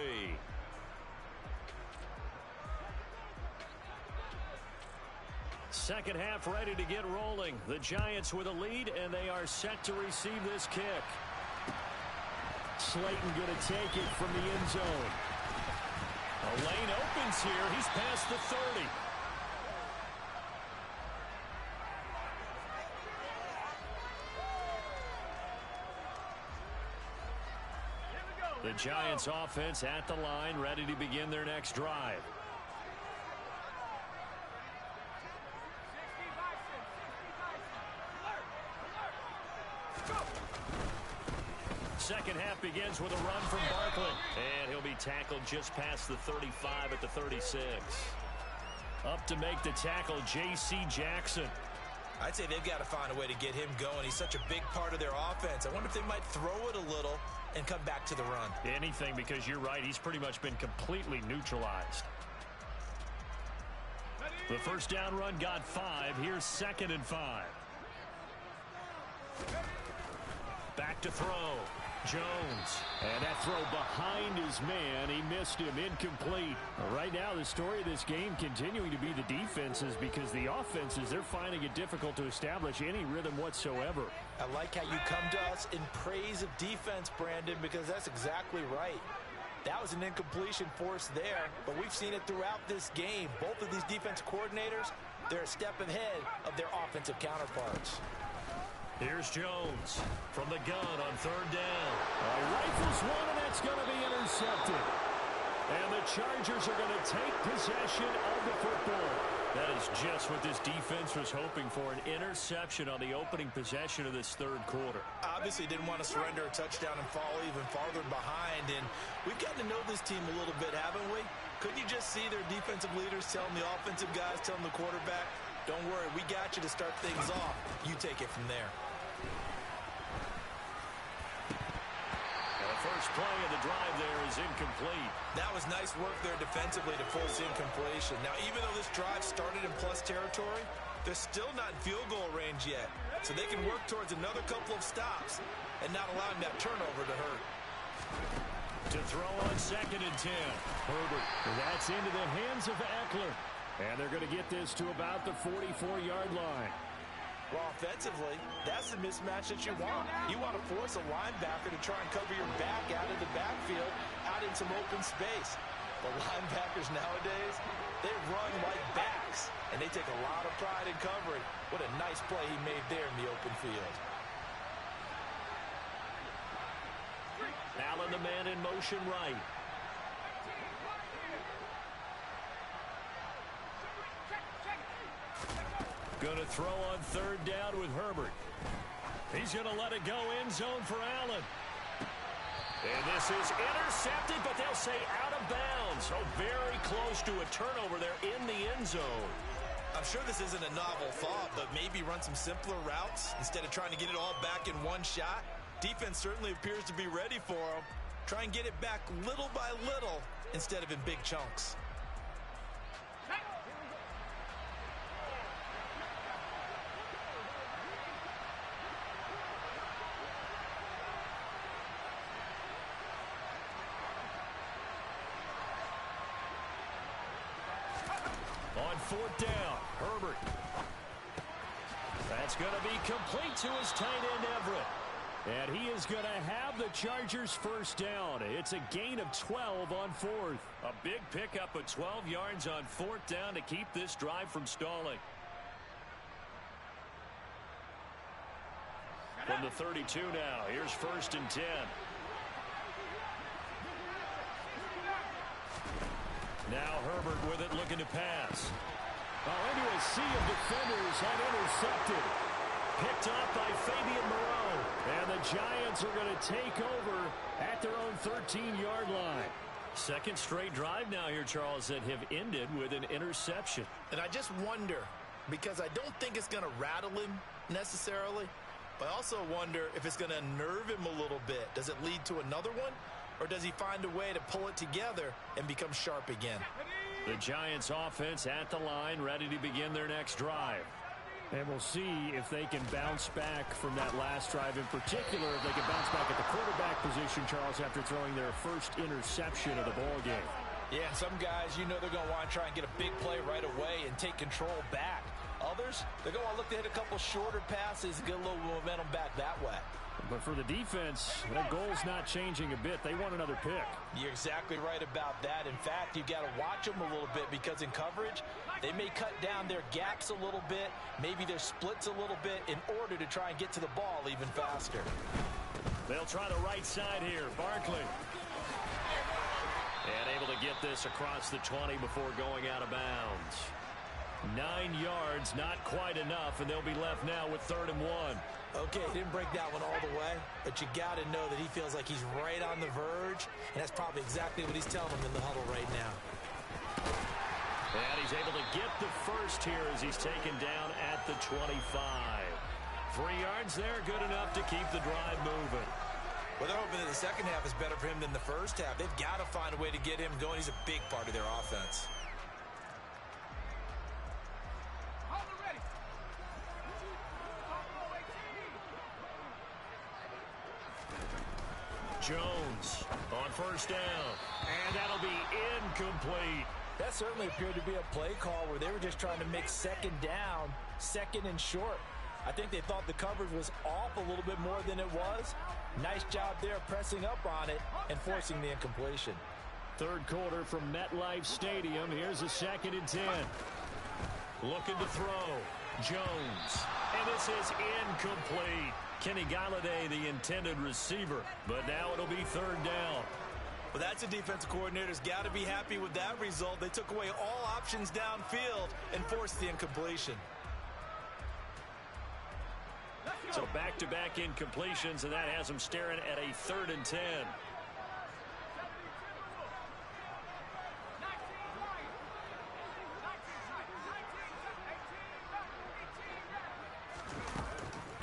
Second half ready to get rolling. The Giants with a lead, and they are set to receive this kick. Slayton going to take it from the end zone. A lane opens here. He's past the 30. The Giants offense at the line, ready to begin their next drive. Second half begins with a run from Barkley. And he'll be tackled just past the 35 at the 36. Up to make the tackle, J.C. Jackson. I'd say they've got to find a way to get him going. He's such a big part of their offense. I wonder if they might throw it a little and come back to the run. Anything, because you're right. He's pretty much been completely neutralized. The 1st down run got 5. Here's 2nd and 5. Back to throw. Jones. And that throw behind his man. He missed him. Incomplete. Right now, the story of this game continuing to be the defenses, because the offenses, they're finding it difficult to establish any rhythm whatsoever. I like how you come to us in praise of defense, Brandon, because that's exactly right. That was an incompletion forced there, but we've seen it throughout this game. Both of these defense coordinators, they're a step ahead of their offensive counterparts. Here's Jones from the gun on third down. Rifles one, and that's going to be intercepted. And the Chargers are going to take possession of the football. That is just what this defense was hoping for, an interception on the opening possession of this third quarter. Obviously didn't want to surrender a touchdown and fall even farther behind, and we've gotten to know this team a little bit, haven't we? Couldn't you just see their defensive leaders telling the offensive guys, telling the quarterback, don't worry, we got you to start things off. You take it from there. First play of the drive there is incomplete. That was nice work there defensively to force incompletion. Now, even though this drive started in plus territory, they're still not in field goal range yet. So they can work towards another couple of stops and not allowing that turnover to hurt. To throw on 2nd and 10. Herbert. That's into the hands of Eckler. And they're going to get this to about the 44-yard line. Well, offensively, that's the mismatch that you want. You want to force a linebacker to try and cover your back out of the backfield, out in some open space. The linebackers nowadays, they run like backs, and they take a lot of pride in covering. What a nice play he made there in the open field. Allen, the man in motion right. Going to throw on third down with Herbert. He's going to let it go end zone for Allen. And this is intercepted, but they'll say out of bounds. Oh, very close to a turnover there in the end zone. I'm sure this isn't a novel thought, but maybe run some simpler routes instead of trying to get it all back in one shot. Defense certainly appears to be ready for them. Try and get it back little by little instead of in big chunks. On fourth down, Herbert. That's going to be complete to his tight end, Everett. And he is going to have the Chargers first down. It's a gain of 12 on fourth. A big pickup of 12 yards on fourth down to keep this drive from stalling. From the 32 now, here's 1st and 10. Now Herbert with it, looking to pass. Into a sea of defenders and intercepted. Picked off by Fabian Moreau. And the Giants are going to take over at their own 13-yard line. Second straight drive now here, Charles, that have ended with an interception. And I just wonder, because I don't think it's going to rattle him necessarily, but I also wonder if it's going to unnerve him a little bit. Does it lead to another one? Or does he find a way to pull it together and become sharp again? The Giants offense at the line, ready to begin their next drive. And we'll see if they can bounce back from that last drive. In particular, if they can bounce back at the quarterback position, Charles, after throwing their first interception of the ball game. Yeah, some guys, you know they're going to want to try and get a big play right away and take control back. Others, they're going to look to hit a couple shorter passes and get a little momentum back that way. But for the defense, that goal's not changing a bit. They want another pick. You're exactly right about that. In fact, you've got to watch them a little bit because in coverage, they may cut down their gaps a little bit, maybe their splits a little bit in order to try and get to the ball even faster. They'll try the right side here. Barkley. And able to get this across the 20 before going out of bounds. 9 yards, not quite enough, and they'll be left now with 3rd and 1. Okay, didn't break that one all the way, but you got to know that he feels like he's right on the verge, and that's probably exactly what he's telling them in the huddle right now. And he's able to get the first here as he's taken down at the 25. 3 yards there, good enough to keep the drive moving. Well, they're hoping that the second half is better for him than the first half. They've got to find a way to get him going. He's a big part of their offense. Jones on first down. And that'll be incomplete. That certainly appeared to be a play call where they were just trying to make second down, second and short. I think they thought the coverage was off a little bit more than it was. Nice job there pressing up on it and forcing the incompletion. Third quarter from MetLife Stadium. Here's a 2nd and 10. Looking to throw. Jones. And this is incomplete. Kenny Galladay, the intended receiver. But now it'll be 3rd down. Well, that's a defensive coordinator's got to be happy with that result. They took away all options downfield and forced the incompletion. So back-to-back incompletions, and that has them staring at a 3rd and 10.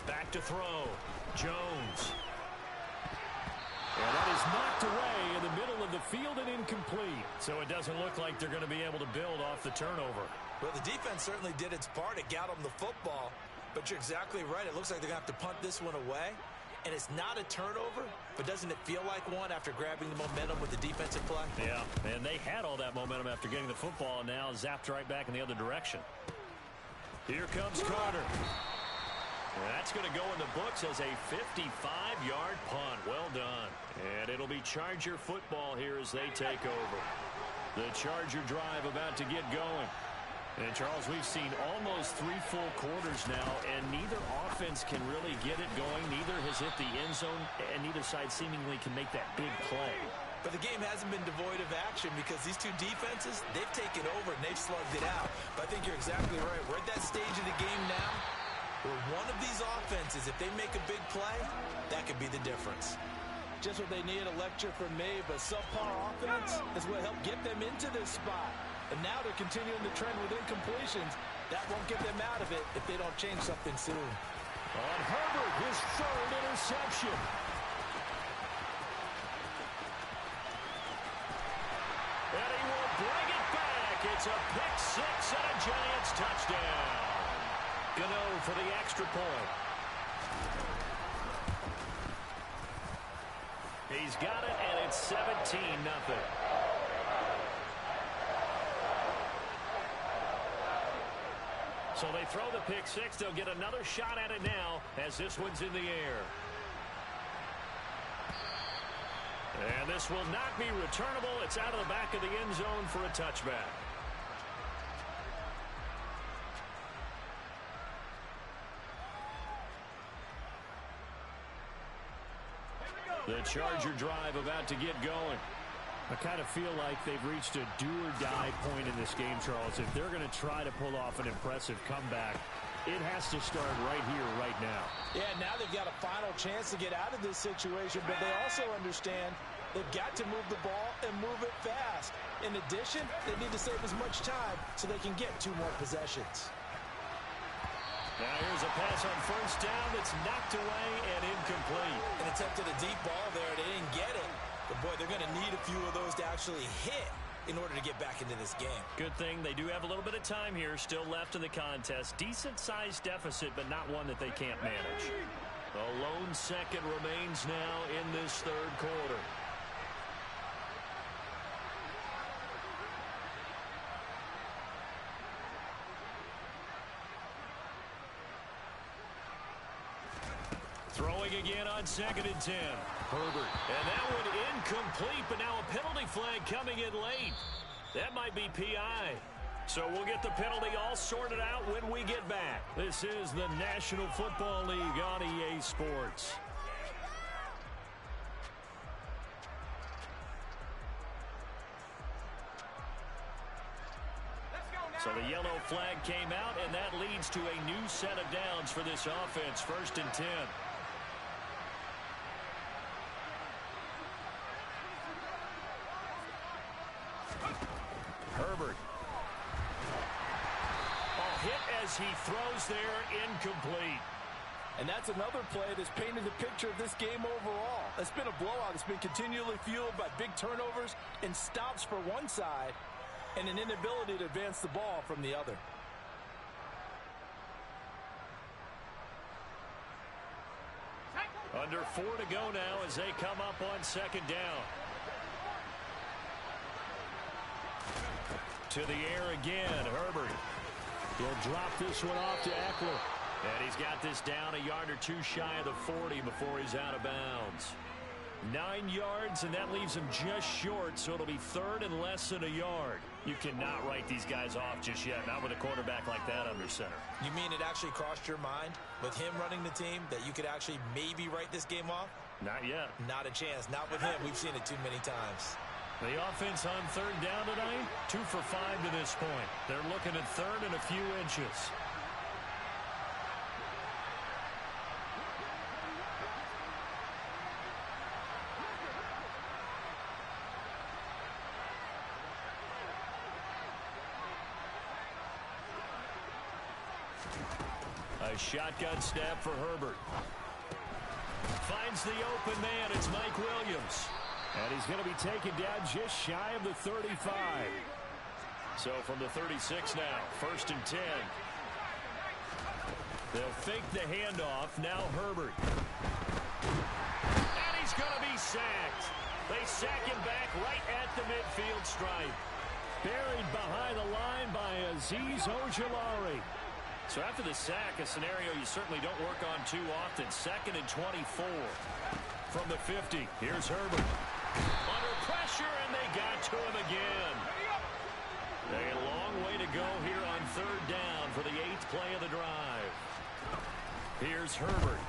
Back to throw. Jones. And that is knocked away in the middle of the field and incomplete. So it doesn't look like they're going to be able to build off the turnover. Well, the defense certainly did its part. It got them the football. But you're exactly right. It looks like they're going to have to punt this one away. And it's not a turnover, but doesn't it feel like one after grabbing the momentum with the defensive play? Yeah, and they had all that momentum after getting the football, and now zapped right back in the other direction. Here comes Carter. And that's going to go in the books as a 55-yard punt. Well done. And it'll be Charger football here as they take over. The Charger drive about to get going. And, Charles, we've seen almost 3 full quarters now, and neither offense can really get it going. Neither has hit the end zone, and neither side seemingly can make that big play. But the game hasn't been devoid of action because these two defenses, they've taken over and they've slugged it out. But I think you're exactly right. We're at that stage of the game now where one of these offenses, if they make a big play, that could be the difference. Just what they need, a lecture from me, but subpar offense is what helped get them into this spot. And now they're continuing the trend with incompletions. That won't get them out of it if they don't change something soon. On Herbert, his 3rd interception. And he will bring it back. It's a pick 6 and a Giants touchdown. Gano for the extra point. He's got it, and it's 17-0. So they throw the pick 6. They'll get another shot at it now as this one's in the air. And this will not be returnable. It's out of the back of the end zone for a touchback. The Charger drive about to get going. I kind of feel like they've reached a do-or-die point in this game, Charles. If they're going to try to pull off an impressive comeback, it has to start right here, right now. Yeah, now they've got a final chance to get out of this situation, but they also understand they've got to move the ball and move it fast. In addition, they need to save as much time so they can get 2 more possessions. Now here's a pass on first down that's knocked away and incomplete. And attempted a deep ball there. They didn't get it. But, boy, they're going to need a few of those to actually hit in order to get back into this game. Good thing they do have a little bit of time here still left in the contest. Decent-sized deficit, but not one that they can't manage. A lone second remains now in this 3rd quarter. Throwing again on 2nd and 10. Herbert. And that one incomplete, but now a penalty flag coming in late. That might be PI. So we'll get the penalty all sorted out when we get back. This is the National Football League on EA Sports. So the yellow flag came out, and that leads to a new set of downs for this offense. 1st and 10. Herbert. Hit as he throws there, incomplete. And that's another play that's painted the picture of this game overall. It's been a blowout. It's been continually fueled by big turnovers and stops for one side and an inability to advance the ball from the other. A Under 4 to go now as they come up on second down. To the air again, Herbert. He'll drop this one off to Eckler. And he's got this down a yard or two shy of the 40 before he's out of bounds. 9 yards, and that leaves him just short, so it'll be third and less than a yard. You cannot write these guys off just yet, not with a quarterback like that under center. You mean it actually crossed your mind with him running the team that you could actually maybe write this game off? Not yet. Not a chance. Not with him. We've seen it too many times. The offense on third down tonight, 2 for 5 to this point. They're looking at third and a few inches. A shotgun snap for Herbert. Finds the open man. It's Mike Williams. And he's going to be taken down just shy of the 35. So from the 36 now, first and 10. They'll fake the handoff. Now Herbert. And he's going to be sacked. They sack him back right at the midfield stripe. Buried behind the line by Azeez Ojulari. So after the sack, a scenario you certainly don't work on too often. Second and 24 from the 50. Here's Herbert. Under pressure, and they got to him again. A long way to go here on third down for the 8th play of the drive. Here's Herbert.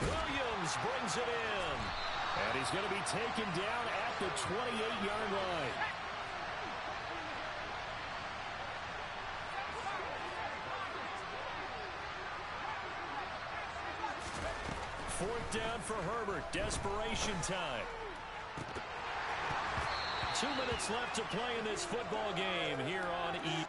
Williams brings it in. And he's going to be taken down at the 28-yard line. Fourth down for Herbert. Desperation time. 2 minutes left to play in this football game here on E.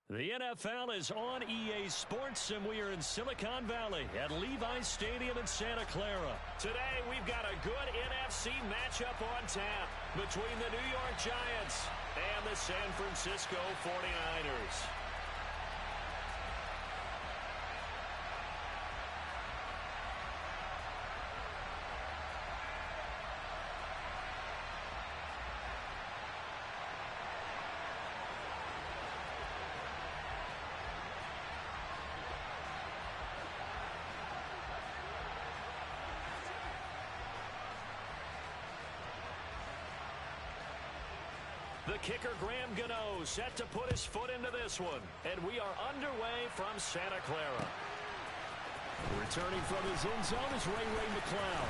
The NFL is on EA Sports, and we are in Silicon Valley at Levi's Stadium in Santa Clara. Today, we've got a good NFC matchup on tap between the New York Giants and the San Francisco 49ers. The kicker, Graham Gano, set to put his foot into this one. And we are underway from Santa Clara. Returning from his end zone is Ray McCloud.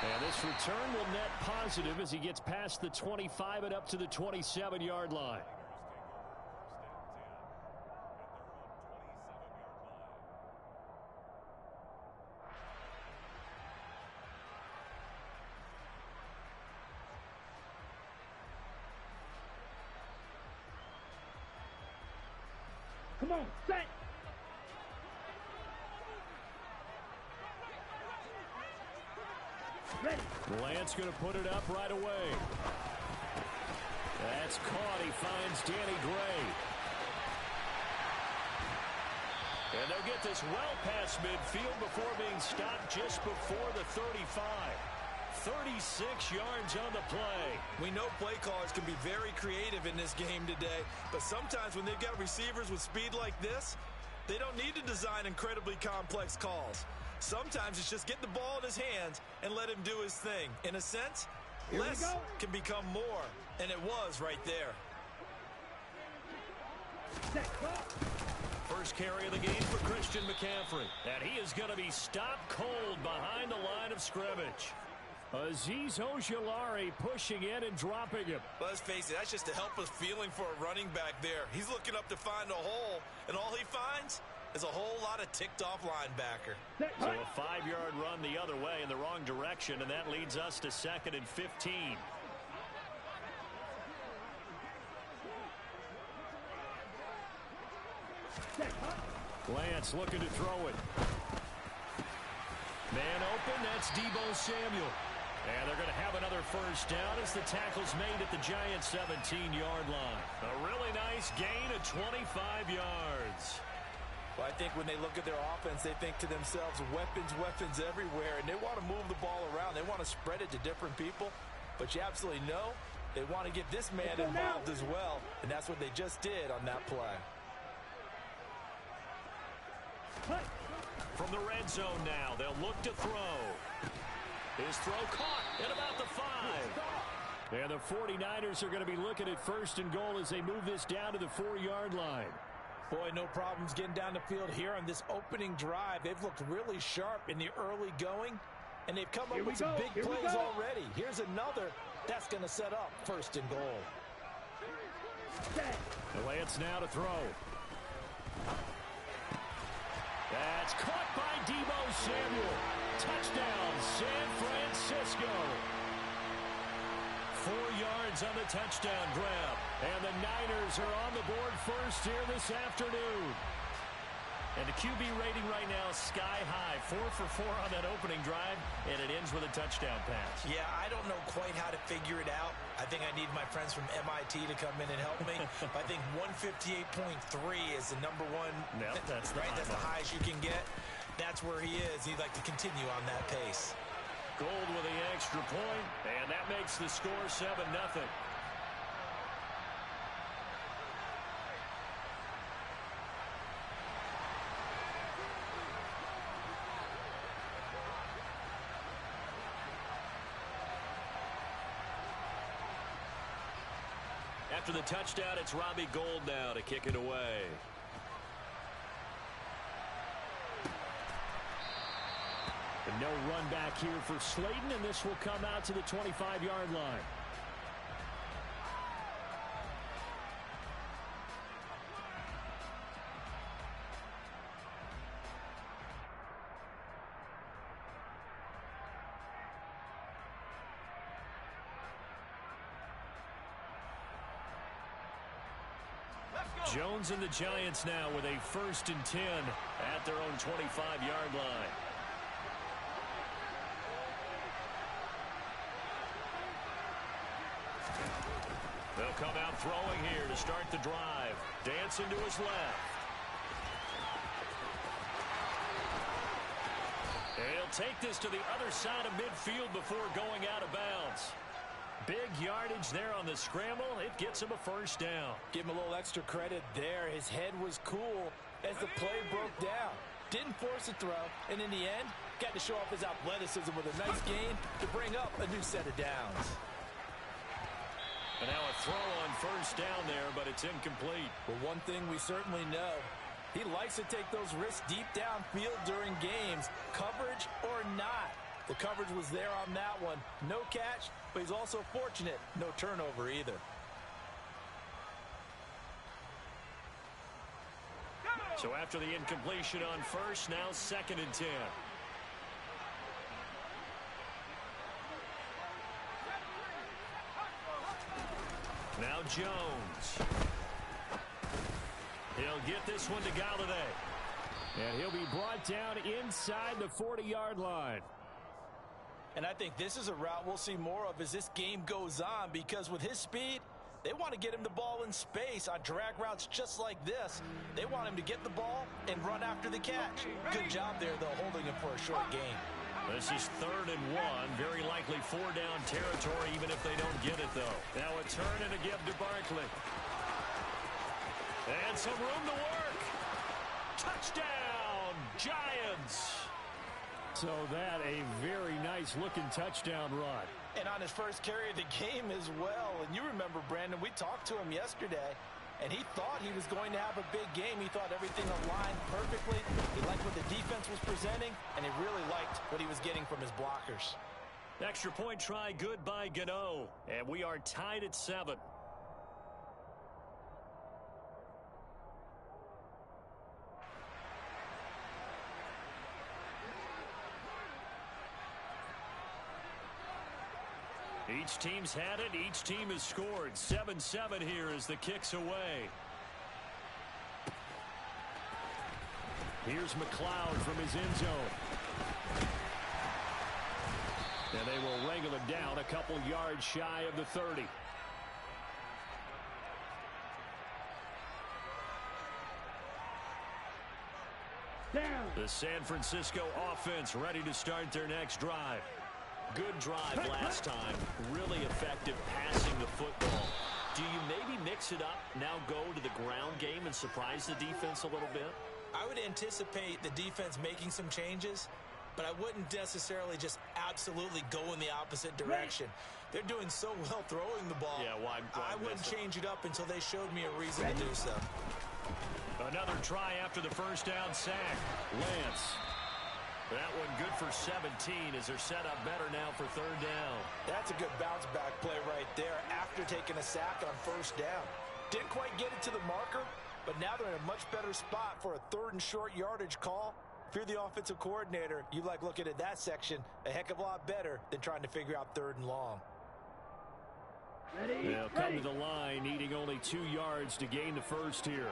And this return will net positive as he gets past the 25 and up to the 27-yard line. Come on, set. Ready. Lance going to put it up right away. That's caught. He finds Danny Gray. And they'll get this well past midfield before being stopped just before the 35. 36 yards on the play. We know play callers can be very creative in this game today, but sometimes when they've got receivers with speed like this, they don't need to design incredibly complex calls. Sometimes it's just get the ball in his hands and let him do his thing. In a sense, less can become more, and it was right there. First carry of the game for Christian McCaffrey. And he is going to be stopped cold behind the line of scrimmage. Azeez Ojulari pushing in and dropping him. Let's face it, that's just a helpless feeling for a running back there. He's looking up to find a hole, and all he finds is a whole lot of ticked-off linebacker. So a 5-yard run the other way in the wrong direction, and that leads us to 2nd and 15. Lance looking to throw it. Man open, that's Deebo Samuel. And they're going to have another first down as the tackle's made at the Giants' 17-yard line. A really nice gain of 25 yards. Well, I think when they look at their offense, they think to themselves, weapons, weapons everywhere, and they want to move the ball around. They want to spread it to different people, but you absolutely know they want to get this man involved as well, and that's what they just did on that play. From the red zone now, they'll look to throw. His throw caught at about the 5. And the 49ers are going to be looking at 1st and goal as they move this down to the 4-yard line. Boy, no problems getting down the field here on this opening drive. They've looked really sharp in the early going, and they've come up with some big plays already. Here's another that's going to set up 1st and goal. Lance now to throw. That's caught by Deebo Samuel. Touchdown, San Francisco. 4 yards on the touchdown grab. And the Niners are on the board first here this afternoon. And the QB rating right now is sky high. 4 for 4 on that opening drive, and it ends with a touchdown pass. Yeah, I don't know quite how to figure it out. I think I need my friends from MIT to come in and help me. I think 158.3 is the number one. Yep, that's right. That's the highest you can get. That's where he is. He'd like to continue on that pace. Gold with the extra point, and that makes the score 7-0. After the touchdown, it's Robbie Gould now to kick it away. And no run back here for Slayton, and this will come out to the 25-yard line. Jones and the Giants now with a 1st and 10 at their own 25-yard line. They'll come out throwing here to start the drive. Dancing to his left. And he'll take this to the other side of midfield before going out of bounds. Big yardage there on the scramble. It gets him a first down. Give him a little extra credit there. His head was cool as the play broke down. Didn't force a throw, and in the end, got to show off his athleticism with a nice gain to bring up a new set of downs. And now a throw on first down there, but it's incomplete. Well, one thing we certainly know, He likes to take those risks deep downfield during games, coverage or not. The coverage was there on that one. No catch, but he's also fortunate. No turnover either. So after the incompletion on first, now 2nd and 10. Now Jones. He'll get this one to Galladay. And he'll be brought down inside the 40-yard line. And I think this is a route we'll see more of as this game goes on, because with his speed, they want to get him the ball in space on drag routes just like this. They want him to get the ball and run after the catch. Good job there, though, holding him for a short gain. This is 3rd and 1. Very likely 4-down territory, even if they don't get it, though. Now a turn and a give to Barkley. And some room to work. Touchdown, Giants. So that a very nice-looking touchdown run. And on his first carry of the game as well. And you remember, Brandon, we talked to him yesterday, and he thought he was going to have a big game. He thought everything aligned perfectly. He liked what the defense was presenting, and he really liked what he was getting from his blockers. Extra point try good by Gano. And we are tied at 7. Each team's had it. Each team has scored. 7-7 here as the kick's away. Here's McLeod from his end zone. And they will wrangle him down a couple yards shy of the 30. Down. The San Francisco offense ready to start their next drive. Good drive last time. Really effective passing the football. Do you maybe mix it up, now go to the ground game and surprise the defense a little bit? I would anticipate the defense making some changes, but I wouldn't necessarily just absolutely go in the opposite direction. They're doing so well throwing the ball. Yeah, why I wouldn't change it up until they showed me a reason to do so. Another try after the first down sack. Lance. That one good for 17 as they're set up better now for 3rd down. That's a good bounce back play right there after taking a sack on first down. Didn't quite get it to the marker, but now they're in a much better spot for a 3rd and short yardage call. If you're the offensive coordinator, you like looking at that section a heck of a lot better than trying to figure out 3rd and long. They'll come to the line, needing only 2 yards to gain the first here.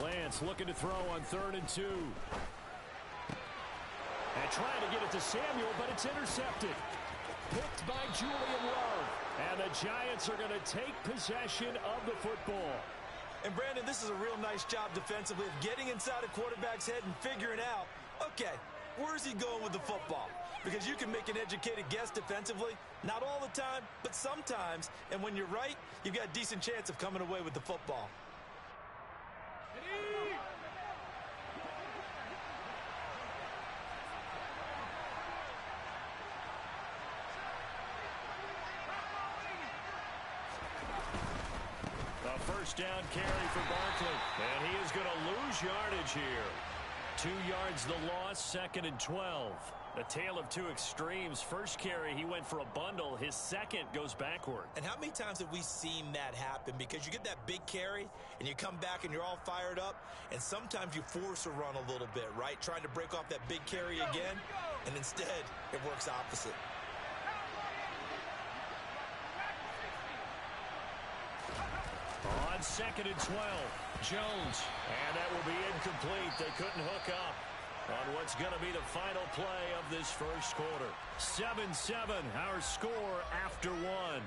Lance looking to throw on 3rd and 2. And trying to get it to Samuel, but it's intercepted. Picked by Julian Love. And the Giants are going to take possession of the football. And Brandon, this is a real nice job defensively of getting inside a quarterback's head and figuring out, okay, where's he going with the football? Because you can make an educated guess defensively. Not all the time, but sometimes. And when you're right, you've got a decent chance of coming away with the football. A first down carry for Barkley. And he is going to lose yardage here. 2 yards the loss, 2nd and 12. A tale of two extremes. First carry, he went for a bundle. His second goes backward. And how many times have we seen that happen? Because you get that big carry, and you come back and you're all fired up, and sometimes you force a run a little bit, right? Trying to break off that big carry again, and instead it works opposite. On 2nd and 12, Jones. And that will be incomplete. They couldn't hook up on what's going to be the final play of this first quarter. 7-7, our score after 1.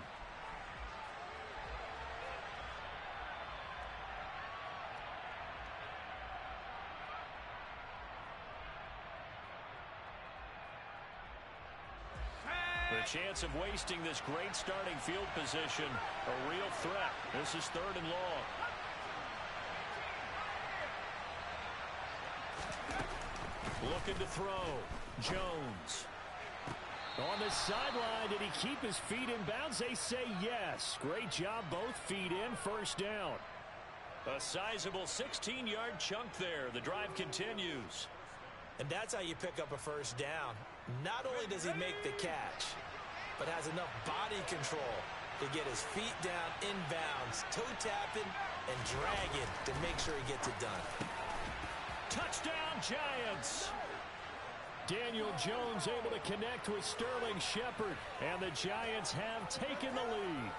The chance of wasting this great starting field position, a real threat. This is 3rd and long. Looking to throw. Jones. On the sideline, did he keep his feet in bounds? They say yes. Great job, both feet in, first down. A sizable 16-yard chunk there. The drive continues. And that's how you pick up a first down. Not only does he make the catch, but has enough body control to get his feet down inbounds, toe tapping and dragging to make sure he gets it done. Touchdown, Giants! Daniel Jones able to connect with Sterling Shepard, and the Giants have taken the lead.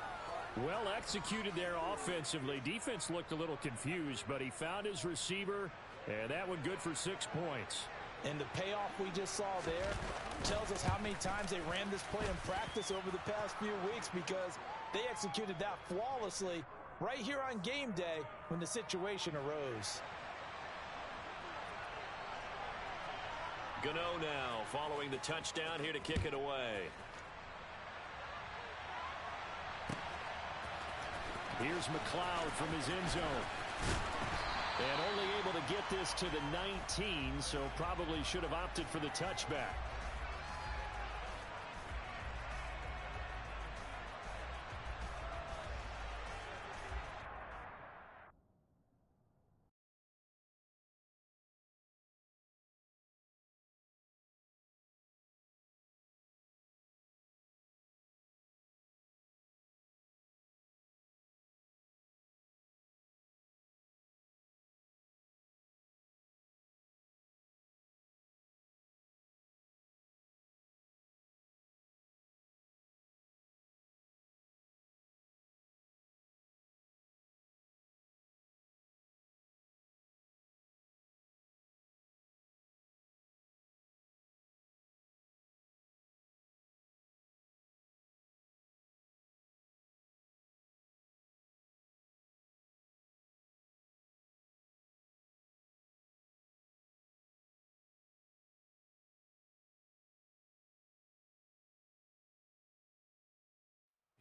Well executed there offensively. Defense looked a little confused, but he found his receiver, and that one good for 6 points. And the payoff we just saw there tells us how many times they ran this play in practice over the past few weeks, because they executed that flawlessly right here on game day when the situation arose. Gano now following the touchdown here to kick it away. Here's McLeod from his end zone. And only able to get this to the 19, so probably should have opted for the touchback.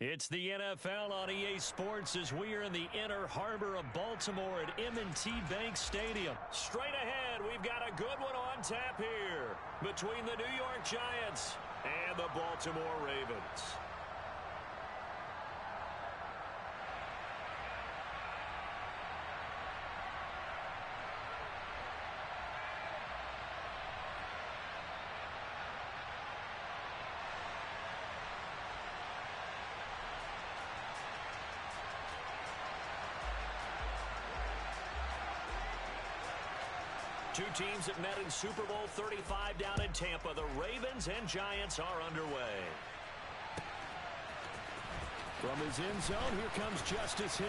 It's the NFL on EA Sports as we are in the inner harbor of Baltimore at M&T Bank Stadium. Straight ahead, we've got a good one on tap here between the New York Giants and the Baltimore Ravens. Two teams that met in Super Bowl 35 down in Tampa. The Ravens and Giants are underway. From his end zone, here comes Justice Hill.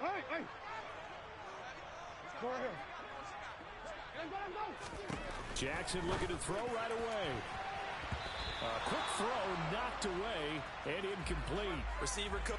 Hey! Go ahead. Jackson looking to throw right away. A quick throw knocked away and incomplete. Receiver cook.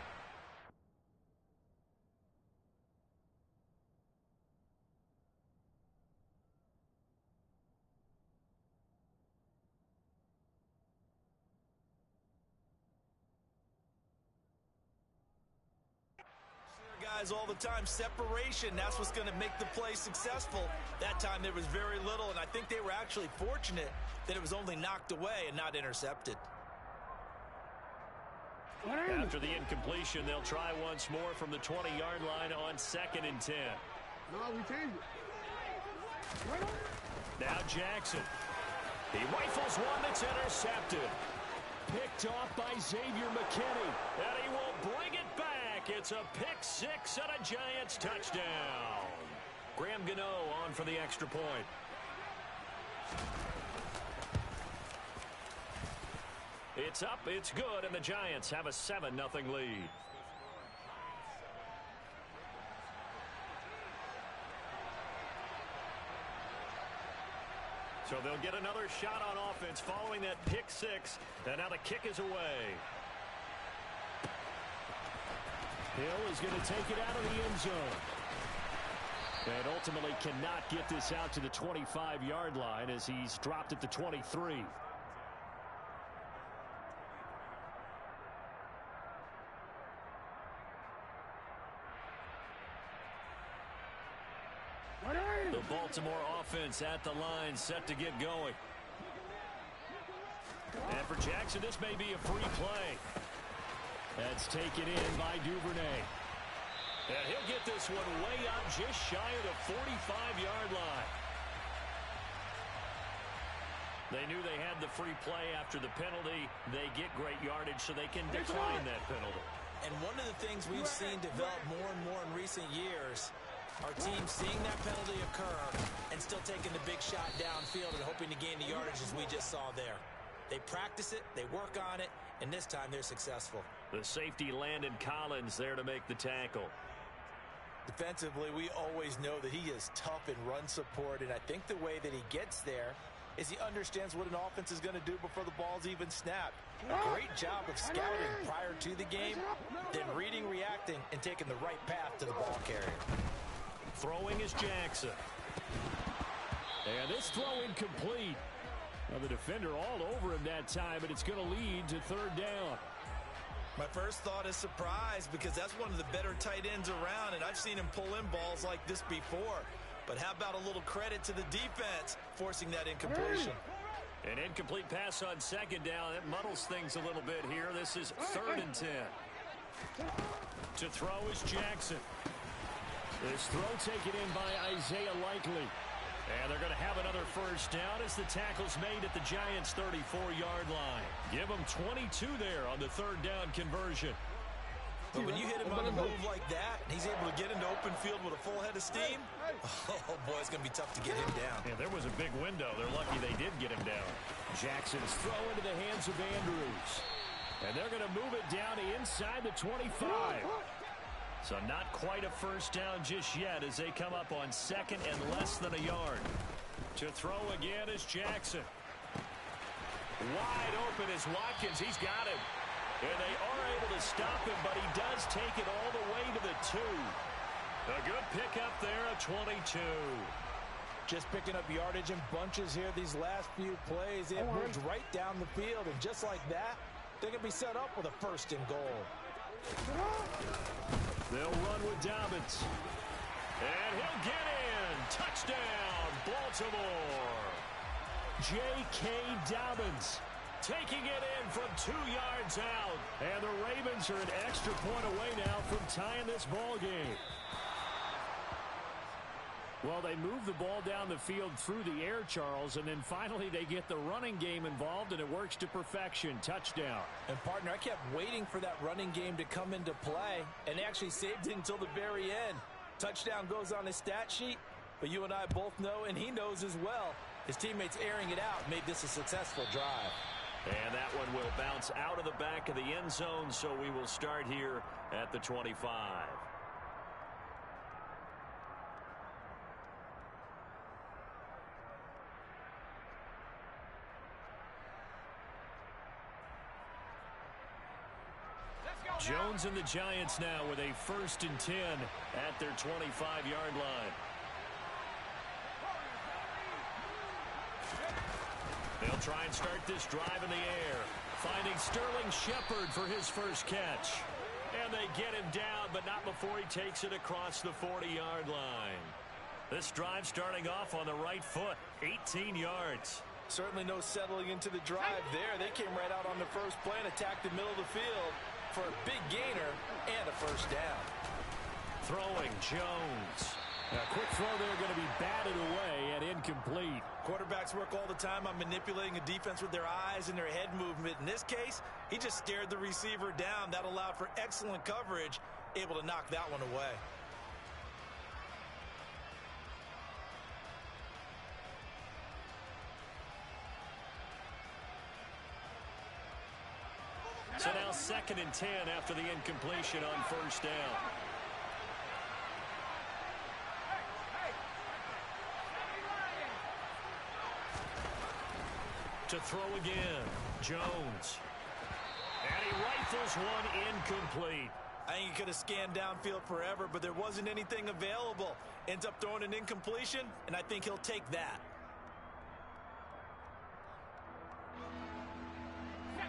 Guys all the time, separation, that's what's going to make the play successful. That time there was very little, and I think they were actually fortunate that it was only knocked away and not intercepted. After the incompletion, they'll try once more from the 20-yard line on 2nd and 10. No, we changed it. Now Jackson. He rifles one that's intercepted. Picked off by Xavier McKinney. And he will bring it back. It's a pick six and a Giants touchdown. Graham Gano on for the extra point. It's up, it's good, and the Giants have a 7-0 lead. So they'll get another shot on offense following that pick six. And now the kick is away. Hill is going to take it out of the end zone. And ultimately cannot get this out to the 25-yard line as he's dropped at the 23. The Baltimore offense at the line, set to get going. And for Jackson, this may be a free play. That's taken in by Duvernay. And he'll get this one way up just shy of the 45-yard line. They knew they had the free play after the penalty. They get great yardage so they can decline that penalty. And one of the things we've seen develop more and more in recent years, our team seeing that penalty occur and still taking the big shot downfield and hoping to gain the yardage as we just saw there. They practice it, they work on it, and this time they're successful. The safety Landon Collins there to make the tackle. Defensively, we always know that he is tough in run support, and I think the way that he gets there is he understands what an offense is going to do before the ball's even snapped. Great job of scouting prior to the game, then reading, reacting, and taking the right path to the ball carrier. Throwing is Jackson. And this throw incomplete. Well, the defender all over him that time, and it's going to lead to third down. My first thought is surprise because that's one of the better tight ends around, and I've seen him pull in balls like this before. But how about a little credit to the defense forcing that incompletion? An incomplete pass on second down. It muddles things a little bit here. This is 3rd and 10. To throw is Jackson. This throw taken in by Isaiah Likely. And they're going to have another first down as the tackle's made at the Giants' 34-yard line. Give them 22 there on the 3rd down conversion. But when you hit him on a move like that, and he's able to get into open field with a full head of steam, oh, boy, it's going to be tough to get him down. Yeah, there was a big window. They're lucky they did get him down. Jackson's throw into the hands of Andrews. And they're going to move it down to inside the 25. So not quite a first down just yet as they come up on 2nd and less than a yard. To throw again is Jackson. Wide open is Watkins. He's got him. And they are able to stop him, but he does take it all the way to the 2. A good pickup there at 22. Just picking up yardage in bunches here these last few plays. It moves right down the field, and just like that, they're going to be set up with a 1st and goal. They'll run with Dobbins. And he'll get in. Touchdown, Baltimore. J.K. Dobbins taking it in from 2 yards out. And the Ravens are an extra point away now from tying this ball game. Well, they move the ball down the field through the air, Charles, and then finally they get the running game involved, and it works to perfection. Touchdown. And, partner, I kept waiting for that running game to come into play, and they actually saved it until the very end. Touchdown goes on his stat sheet, but you and I both know, and he knows as well, his teammates airing it out made this a successful drive. And that one will bounce out of the back of the end zone, so we will start here at the 25. Jones and the Giants now with a 1st and 10 at their 25-yard line. They'll try and start this drive in the air, finding Sterling Shepard for his first catch. And they get him down, but not before he takes it across the 40-yard line. This drive starting off on the right foot, 18 yards. Certainly no settling into the drive there. They came right out on the first play and attacked the middle of the field for a big gainer and a first down. Throwing Jones. A quick throw there going to be batted away and incomplete. Quarterbacks work all the time on manipulating a defense with their eyes and their head movement. In this case, he just stared the receiver down. That allowed for excellent coverage, able to knock that one away. So now 2nd and 10 after the incompletion on first down. to throw again. Jones. And he rifles one incomplete. I think he could have scanned downfield forever, but there wasn't anything available. Ends up throwing an incompletion, and I think he'll take that.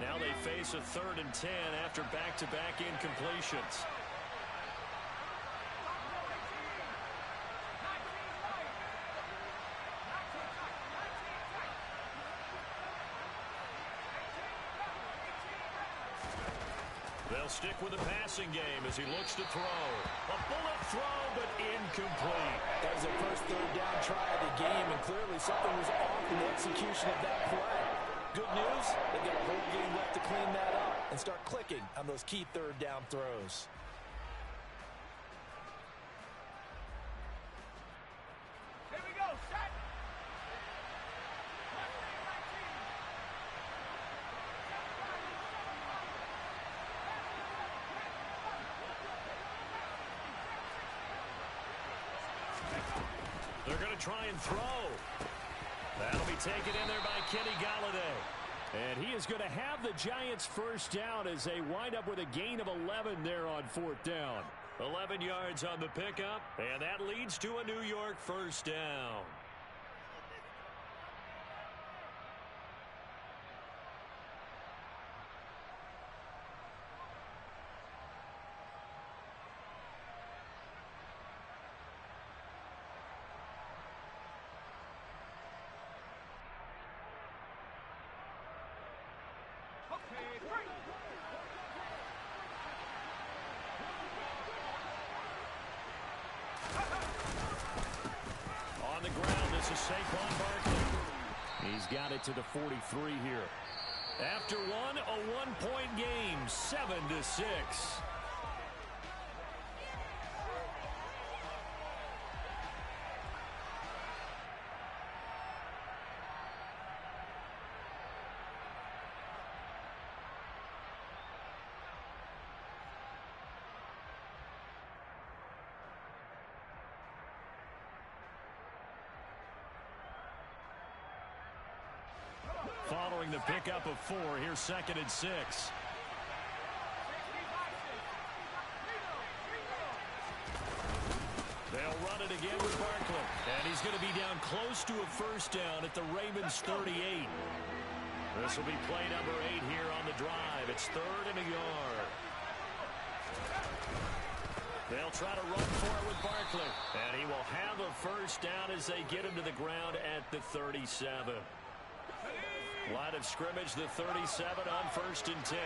Now they face a 3rd and 10 after back-to-back incompletions. They'll stick with the passing game as he looks to throw. A bullet throw, but incomplete. That was their first 3rd down try of the game, and clearly something was off in the execution of that play. Good news, they've got a whole game left to clean that up and start clicking on those key 3rd down throws. Here we go, set. They're going to try and throw. That'll be taken in there by Kenny Golladay. And he is going to have the Giants first down as they wind up with a gain of 11 there on 4th down. 11 yards on the pickup, and that leads to a New York first down. On the ground, this is Saquon Barkley. He's got it to the 43 here. After one, a one-point game, 7-6. Following the pickup of 4, here's 2nd and 6. They'll run it again with Barkley. And he's going to be down close to a first down at the Ravens' 38. This will be play number 8 here on the drive. It's 3rd and a yard. They'll try to run for it with Barkley. And he will have a first down as they get him to the ground at the 37. Line of scrimmage, the 37 on 1st and 10.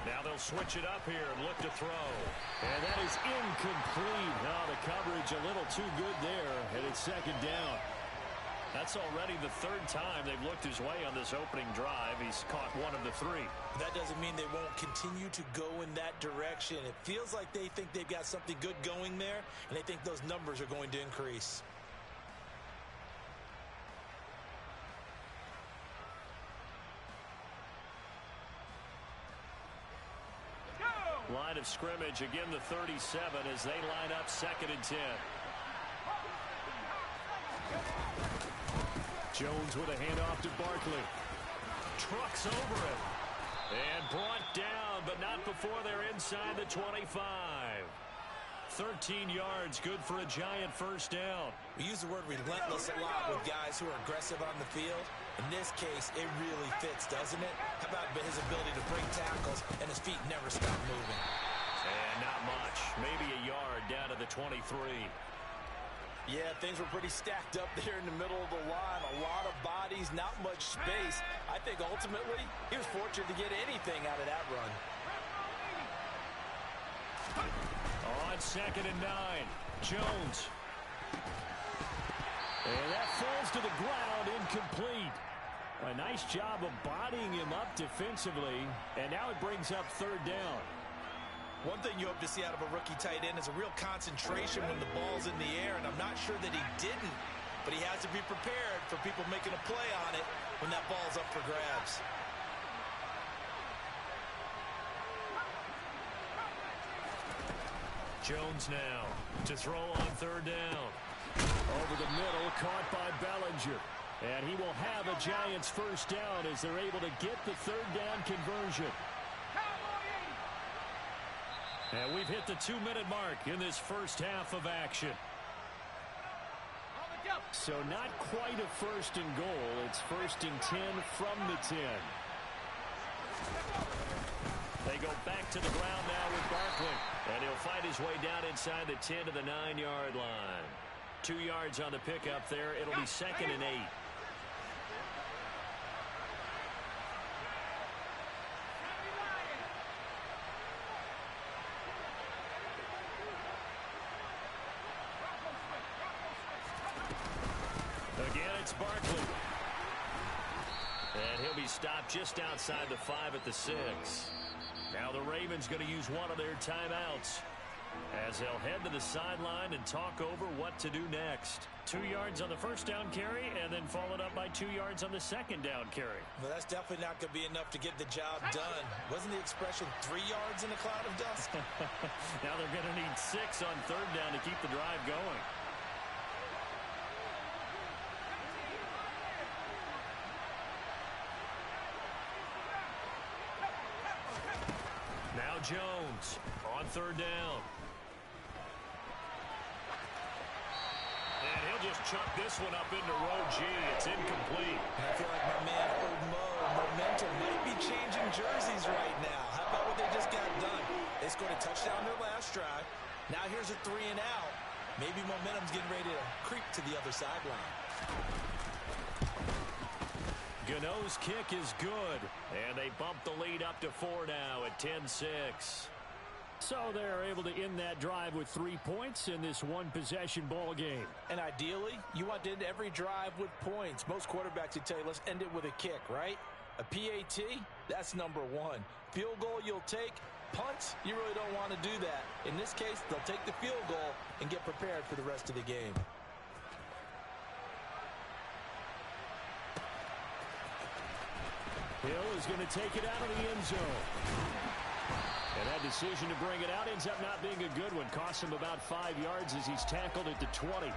Now they'll switch it up here and look to throw. And that is incomplete. Oh, the coverage a little too good there, and it's 2nd down. That's already the 3rd time they've looked his way on this opening drive. He's caught 1 of the 3. That doesn't mean they won't continue to go in that direction. It feels like they think they've got something good going there, and they think those numbers are going to increase. Line of scrimmage, again the 37 as they line up 2nd and 10. Jones with a handoff to Barkley. Trucks over it. And brought down, but not before they're inside the 25. 13 yards, good for a Giant first down. We use the word relentless a lot with guys who are aggressive on the field. In this case, it really fits, doesn't it? How about his ability to break tackles and his feet never stop moving? And not much. Maybe a yard down to the 23. Yeah, things were pretty stacked up there in the middle of the line. A lot of bodies, not much space. I think ultimately he was fortunate to get anything out of that run. On 2nd and 9, Jones. And that falls to the ground, incomplete. A nice job of bodying him up defensively, and now it brings up 3rd down. One thing you hope to see out of a rookie tight end is a real concentration when the ball's in the air, and I'm not sure that he didn't, but he has to be prepared for people making a play on it when that ball's up for grabs. Jones now to throw on third down. Over the middle, caught by Bellinger. And he will have a Giants first down as they're able to get the third down conversion. And we've hit the 2-minute mark in this first half of action. So not quite a first and goal. It's first and 10 from the 10. They go back to the ground now with Barkley. And he'll find his way down inside the 10 to the 9-yard line. 2 yards on the pickup there. It'll be 2nd and 8. Again, it's Barkley. And he'll be stopped just outside the 5 at the 6. Now the Ravens going to use one of their timeouts as they'll head to the sideline and talk over what to do next. 2 yards on the first down carry and then followed up by 2 yards on the second down carry. Well, that's definitely not going to be enough to get the job done. Wasn't the expression 3 yards in a cloud of dust? Now they're going to need 6 on third down to keep the drive going. Now Jones on third down. And he'll just chuck this one up into row G. It's incomplete. I feel like my man Momentum might be changing jerseys right now. How about what they just got done? They scored a touchdown their last drive. Now here's a 3 and out. Maybe Momentum's getting ready to creep to the other sideline. Gano's kick is good. And they bump the lead up to 4 now at 10-6. So they're able to end that drive with 3 points in this one-possession ball game. And ideally, you want to end every drive with points. Most quarterbacks would tell you, let's end it with a kick, right? A PAT, that's number 1. Field goal you'll take. Punts, you really don't want to do that. In this case, they'll take the field goal and get prepared for the rest of the game. Hill is going to take it out of the end zone. And that decision to bring it out ends up not being a good one. Costs him about 5 yards as he's tackled at the 20.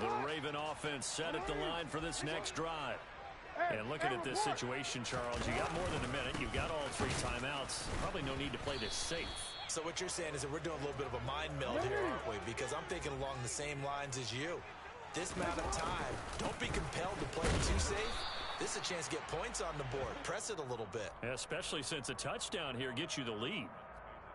The Raven offense set at the line for this next drive. And looking at this situation, Charles, you got more than a minute. You've got all 3 timeouts. Probably no need to play this safe. So what you're saying is that we're doing a little bit of a mind meld here, aren't we? Because I'm thinking along the same lines as you. This amount of time, don't be compelled to play too safe. This is a chance to get points on the board. Press it a little bit. Especially since a touchdown here gets you the lead.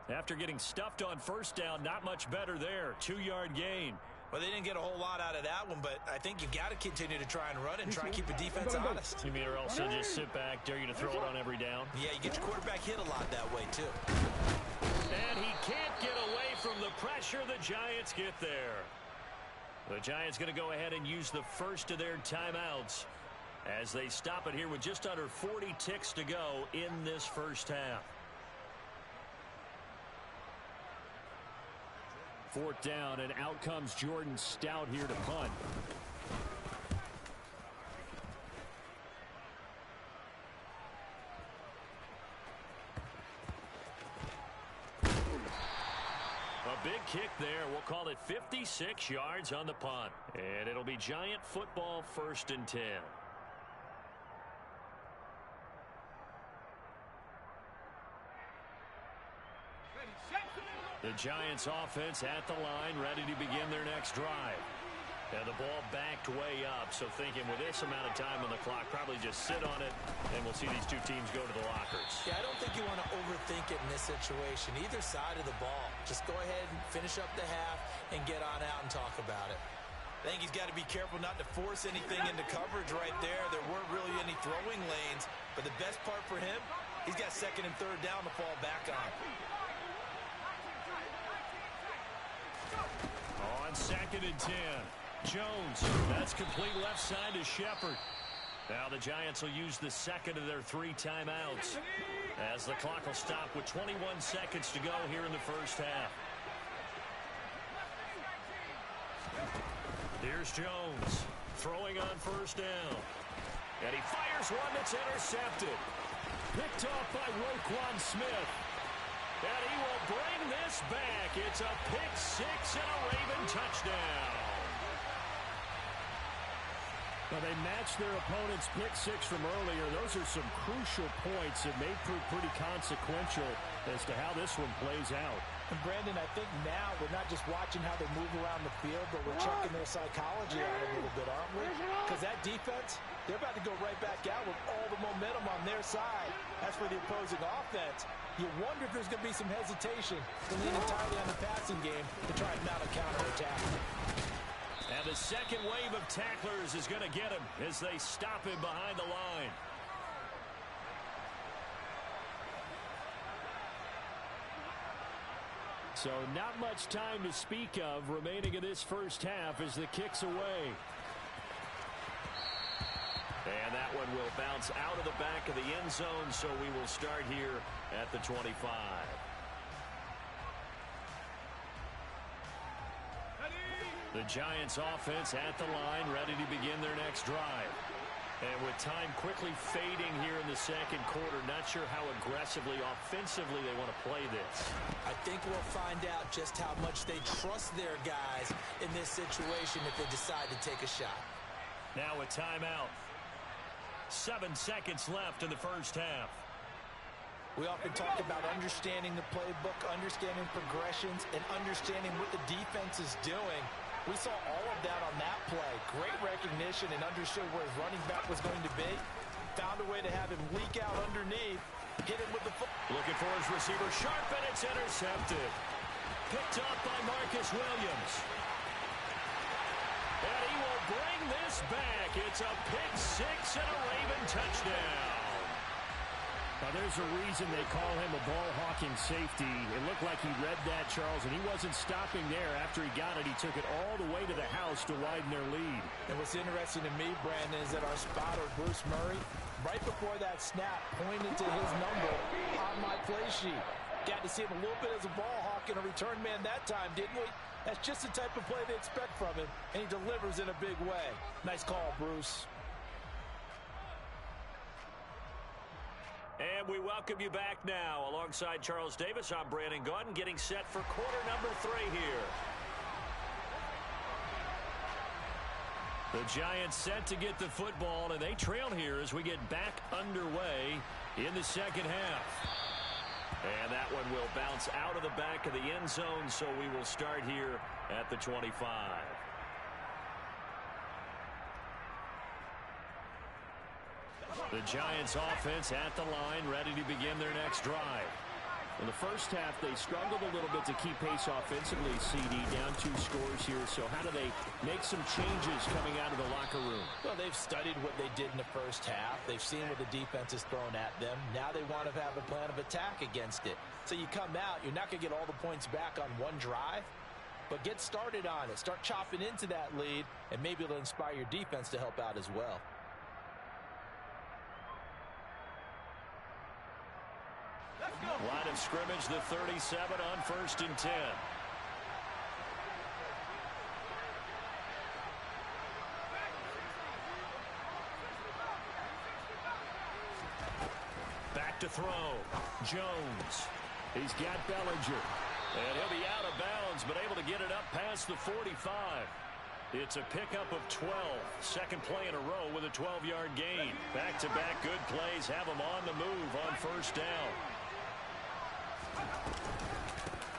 After getting stuffed on first down, not much better there. 2-yard gain. Well, they didn't get a whole lot out of that one, but I think you got to continue to try and run and try and keep the defense honest. You mean or else they'll just sit back, dare you to throw it on every down? Yeah, you get your quarterback hit a lot that way, too. And he can't get away from the pressure. The Giants get there. The Giants going to go ahead and use the first of their timeouts as they stop it here with just under 40 ticks to go in this first half. 4th down, and out comes Jordan Stout here to punt. A big kick there. We'll call it 56 yards on the punt. And it'll be Giant football 1st and 10. The Giants offense at the line, ready to begin their next drive. And the ball backed way up, so thinking with this amount of time on the clock, probably just sit on it, and we'll see these 2 teams go to the lockers. Yeah, I don't think you want to overthink it in this situation. Either side of the ball. Just go ahead and finish up the half and get on out and talk about it. I think he's got to be careful not to force anything into coverage right there. There weren't really any throwing lanes, but the best part for him, he's got 2nd and 3rd down to fall back on. On 2nd and 10. Jones, that's complete left side to Shepard. Now the Giants will use the 2nd of their 3 timeouts as the clock will stop with 21 seconds to go here in the first half. Here's Jones throwing on first down. And he fires one that's intercepted. Picked off by Roquan Smith. And he will bring this back. It's a pick six and a Raven touchdown. Well, they matched their opponent's pick six from earlier. Those are some crucial points that may prove pretty consequential as to how this one plays out. And Brandon, I think now we're not just watching how they move around the field, but we're checking their psychology out a little bit, aren't we? Because that defense, they're about to go right back out with all the momentum on their side. As for the opposing offense, you wonder if there's going to be some hesitation to lean entirely on the passing game to try and mount a counterattack. And the second wave of tacklers is going to get him as they stop him behind the line. So not much time to speak of remaining in this first half as the kick's away. And that one will bounce out of the back of the end zone, so we will start here at the 25. The Giants offense at the line, ready to begin their next drive. And with time quickly fading here in the second quarter, not sure how aggressively, offensively they want to play this. I think we'll find out just how much they trust their guys in this situation if they decide to take a shot. Now a timeout. 7 seconds left in the first half. We often talk about understanding the playbook, understanding progressions, and understanding what the defense is doing. We saw all of that on that play. Great recognition and understood where his running back was going to be. Found a way to have him leak out underneath. Hit him with the foot. Looking for his receiver sharp, and it's intercepted. Picked up by Marcus Williams. And he will bring this back. It's a pick six and a Raven touchdown. Now, there's a reason they call him a ball-hawking safety. It looked like he read that, Charles, and he wasn't stopping there. After he got it, he took it all the way to the house to widen their lead. And what's interesting to me, Brandon, is that our spotter, Bruce Murray, right before that snap, pointed to his number on my play sheet. Got to see him a little bit as a ball hawk and a return man that time, didn't we? That's just the type of play they expect from him, and he delivers in a big way. Nice call, Bruce. And we welcome you back now. Alongside Charles Davis, I'm Brandon Gaudin, getting set for quarter number 3 here. The Giants set to get the football, and they trail here as we get back underway in the second half. And that one will bounce out of the back of the end zone, so we will start here at the 25. The Giants offense at the line, ready to begin their next drive. In the first half, they struggled a little bit to keep pace offensively, CD, down 2 scores here. So how do they make some changes coming out of the locker room? Well, they've studied what they did in the first half. They've seen what the defense has thrown at them. Now they want to have a plan of attack against it. So you come out, you're not going to get all the points back on one drive, but get started on it. Start chopping into that lead, and maybe it'll inspire your defense to help out as well. Line of scrimmage, the 37 on 1st and 10. Back to throw. Jones. He's got Bellinger. And he'll be out of bounds, but able to get it up past the 45. It's a pickup of 12. Second play in a row with a 12-yard gain. Back-to-back good plays have him on the move on first down.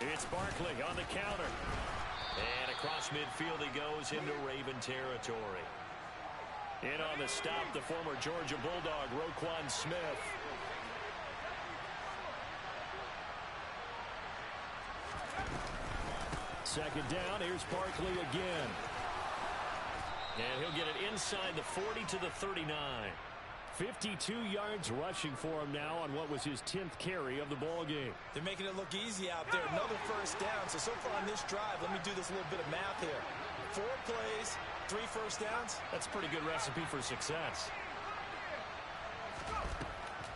It's Barkley on the counter. And across midfield he goes into Raven territory. In on the stop, the former Georgia Bulldog, Roquan Smith. Second down, here's Barkley again. And he'll get it inside the 40 to the 39. 52 yards rushing for him now on what was his 10th carry of the ball game. They're making it look easy out there. Another first down. So far on this drive, let me do this little bit of math here. 4 plays, 3 first downs. That's a pretty good recipe for success.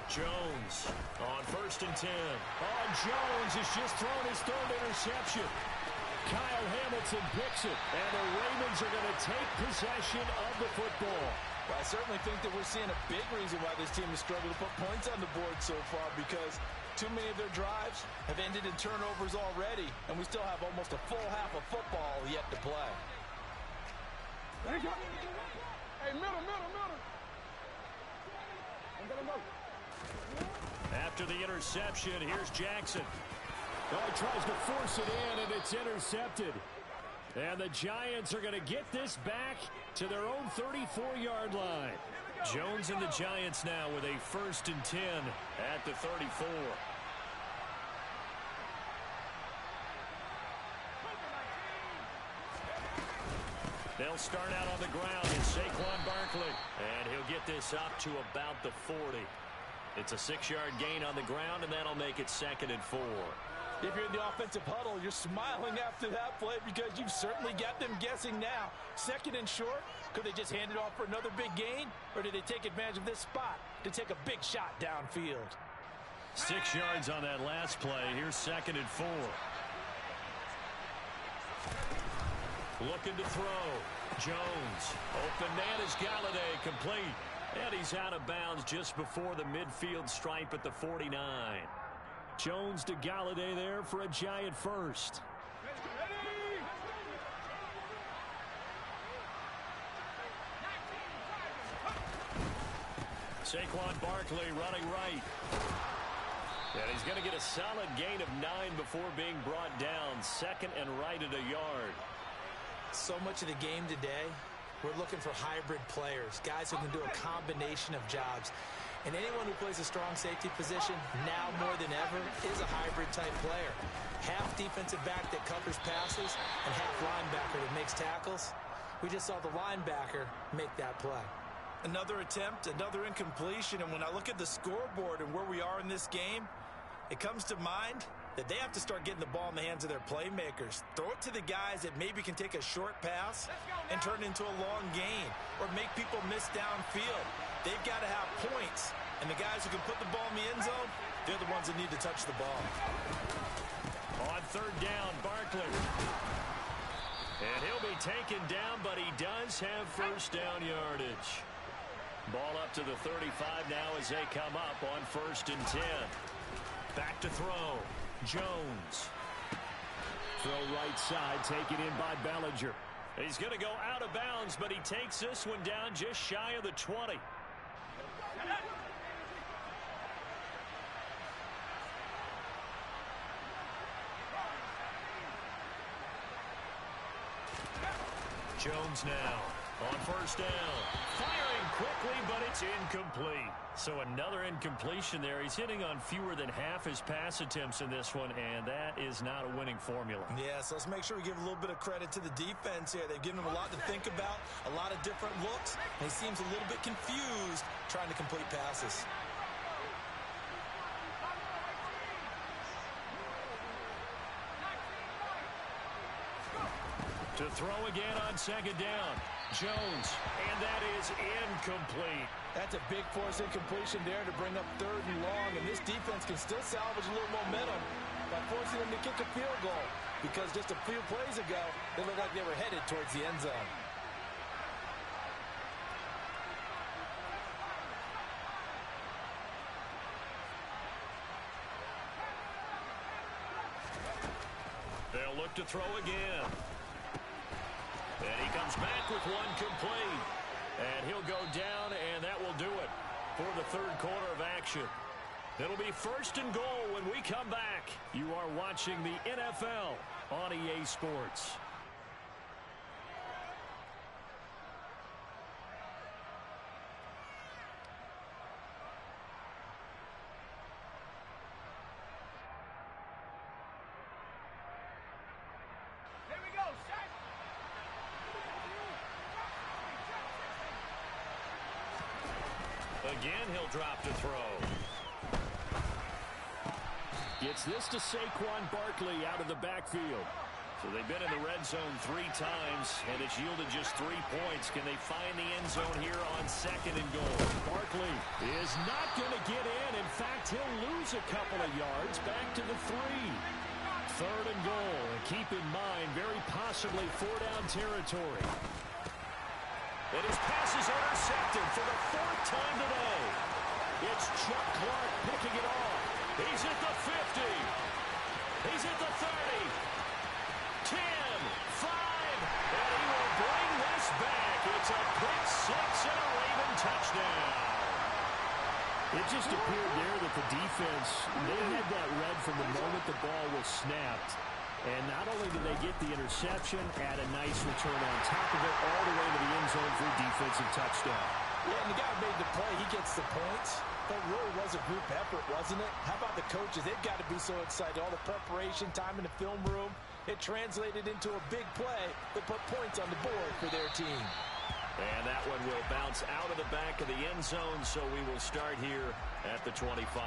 Jones on 1st and 10. Oh, Jones has just thrown his 3rd interception. Kyle Hamilton picks it, and the Ravens are going to take possession of the football. Well, I certainly think that we're seeing a big reason why this team has struggled to put points on the board so far, because too many of their drives have ended in turnovers already, and we still have almost a full half of football yet to play. Hey, middle. After the interception, here's Jackson. Oh, he tries to force it in, and it's intercepted. And the Giants are going to get this back to their own 34-yard line. Jones and the Giants now with a 1st and 10 at the 34. They'll start out on the ground. It's Saquon Barkley. And he'll get this up to about the 40. It's a 6-yard gain on the ground, and that'll make it 2nd and 4. If you're in the offensive huddle, you're smiling after that play because you've certainly got them guessing now. 2nd and short, could they just hand it off for another big gain? Or did they take advantage of this spot to take a big shot downfield? 6 yards on that last play. Here's 2nd and 4. Looking to throw. Jones. Open man is Galladay, complete. And he's out of bounds just before the midfield stripe at the 49. Jones to Galladay there for a Giant first. Saquon Barkley running right. And he's going to get a solid gain of 9 before being brought down. 2nd and right at a yard. So much of the game today, we're looking for hybrid players, guys who can do a combination of jobs. And anyone who plays a strong safety position, now more than ever, is a hybrid-type player. Half defensive back that covers passes and half linebacker that makes tackles. We just saw the linebacker make that play. Another attempt, another incompletion, and when I look at the scoreboard and where we are in this game, it comes to mind that they have to start getting the ball in the hands of their playmakers. Throw it to the guys that maybe can take a short pass and turn it into a long gain or make people miss downfield. They've got to have points, and the guys who can put the ball in the end zone, they're the ones that need to touch the ball. On 3rd down, Barkley. And he'll be taken down, but he does have 1st down yardage. Ball up to the 35 now as they come up on 1st and 10. Back to throw. Jones. Throw right side, taken in by Bellinger. He's going to go out of bounds, but he takes this one down just shy of the 20. Jones now on 1st down. Firing quickly, but it's incomplete. So another incompletion there. He's hitting on fewer than half his pass attempts in this one, and that is not a winning formula. Yeah, so let's make sure we give a little bit of credit to the defense here. They've given him a lot to think about, a lot of different looks, and he seems a little bit confused trying to complete passes. To throw again on 2nd down. Jones, and that is incomplete. That's a big force incompletion there to bring up 3rd and long, and this defense can still salvage a little momentum by forcing them to kick a field goal, because just a few plays ago, they looked like they were headed towards the end zone. They'll look to throw again. And he comes back with one complete. And he'll go down, and that will do it for the 3rd quarter of action. It'll be 1st and goal when we come back. You are watching the NFL on EA Sports. Here we go, set. Again, he'll drop to throw. Gets this to Saquon Barkley out of the backfield. So they've been in the red zone 3 times, and it's yielded just 3 points. Can they find the end zone here on 2nd and goal? Barkley is not going to get in. In fact, he'll lose a couple of yards back to the 3. 3rd and goal. And keep in mind, very possibly 4-down territory. And his pass is intercepted for the 4th time today. It's Chuck Clark picking it off. He's at the 50. He's at the 30. 10, 5, and he will bring this back. It's a pick 6 and a Raven touchdown. It just appeared there that the defense, they had that read from the moment the ball was snapped. And not only did they get the interception, add a nice return on top of it, all the way to the end zone for a defensive touchdown. Yeah, and the guy made the play. He gets the points. That really was a group effort, wasn't it? How about the coaches? They've got to be so excited. All the preparation, time in the film room, it translated into a big play that put points on the board for their team. And that one will bounce out of the back of the end zone, so we will start here at the 25.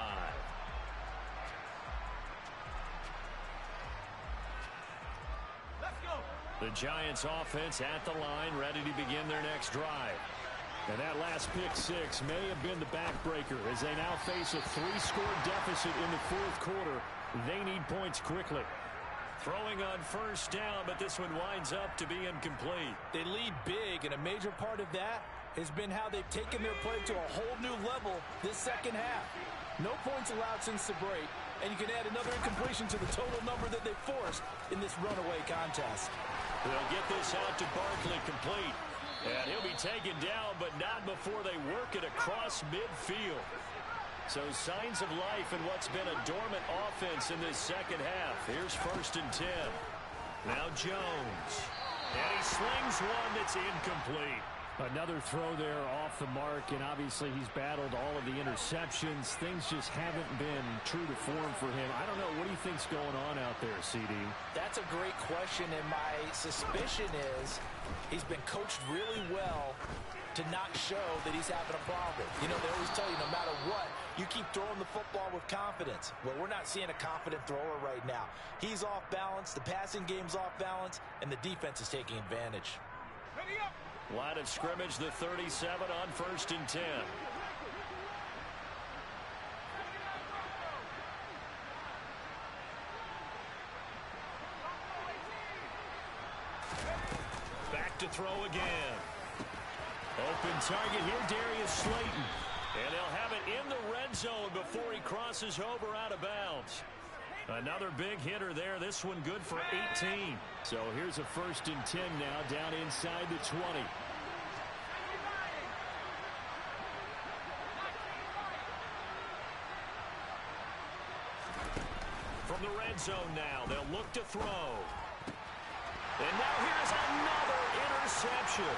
The Giants offense at the line, ready to begin their next drive. And that last pick 6 may have been the backbreaker as they now face a 3-score deficit in the 4th quarter. They need points quickly. Throwing on 1st down, but this one winds up to be incomplete. They lead big, and a major part of that has been how they've taken their play to a whole new level this second half. No points allowed since the break, and you can add another incompletion to the total number that they forced in this runaway contest. They'll get this out to Barkley complete. And he'll be taken down, but not before they work it across midfield. So signs of life in what's been a dormant offense in this second half. Here's 1st and 10. Now Jones. And he slings one that's incomplete. Another throw there off the mark, and obviously he's battled all of the interceptions. Things just haven't been true to form for him. I don't know. What do you think's going on out there, CD? That's a great question, and my suspicion is he's been coached really well to not show that he's having a problem. You know, they always tell you no matter what, you keep throwing the football with confidence. Well, we're not seeing a confident thrower right now. He's off balance, the passing game's off balance, and the defense is taking advantage. Ready up. Line of scrimmage, the 37 on 1st and 10. Back to throw again. Open target here, Darius Slayton. And they'll have it in the red zone before he crosses over out of bounds. Another big hitter there. This one good for 18. So here's a 1st and 10 now down inside the 20. From the red zone now, they'll look to throw. And now here's another interception.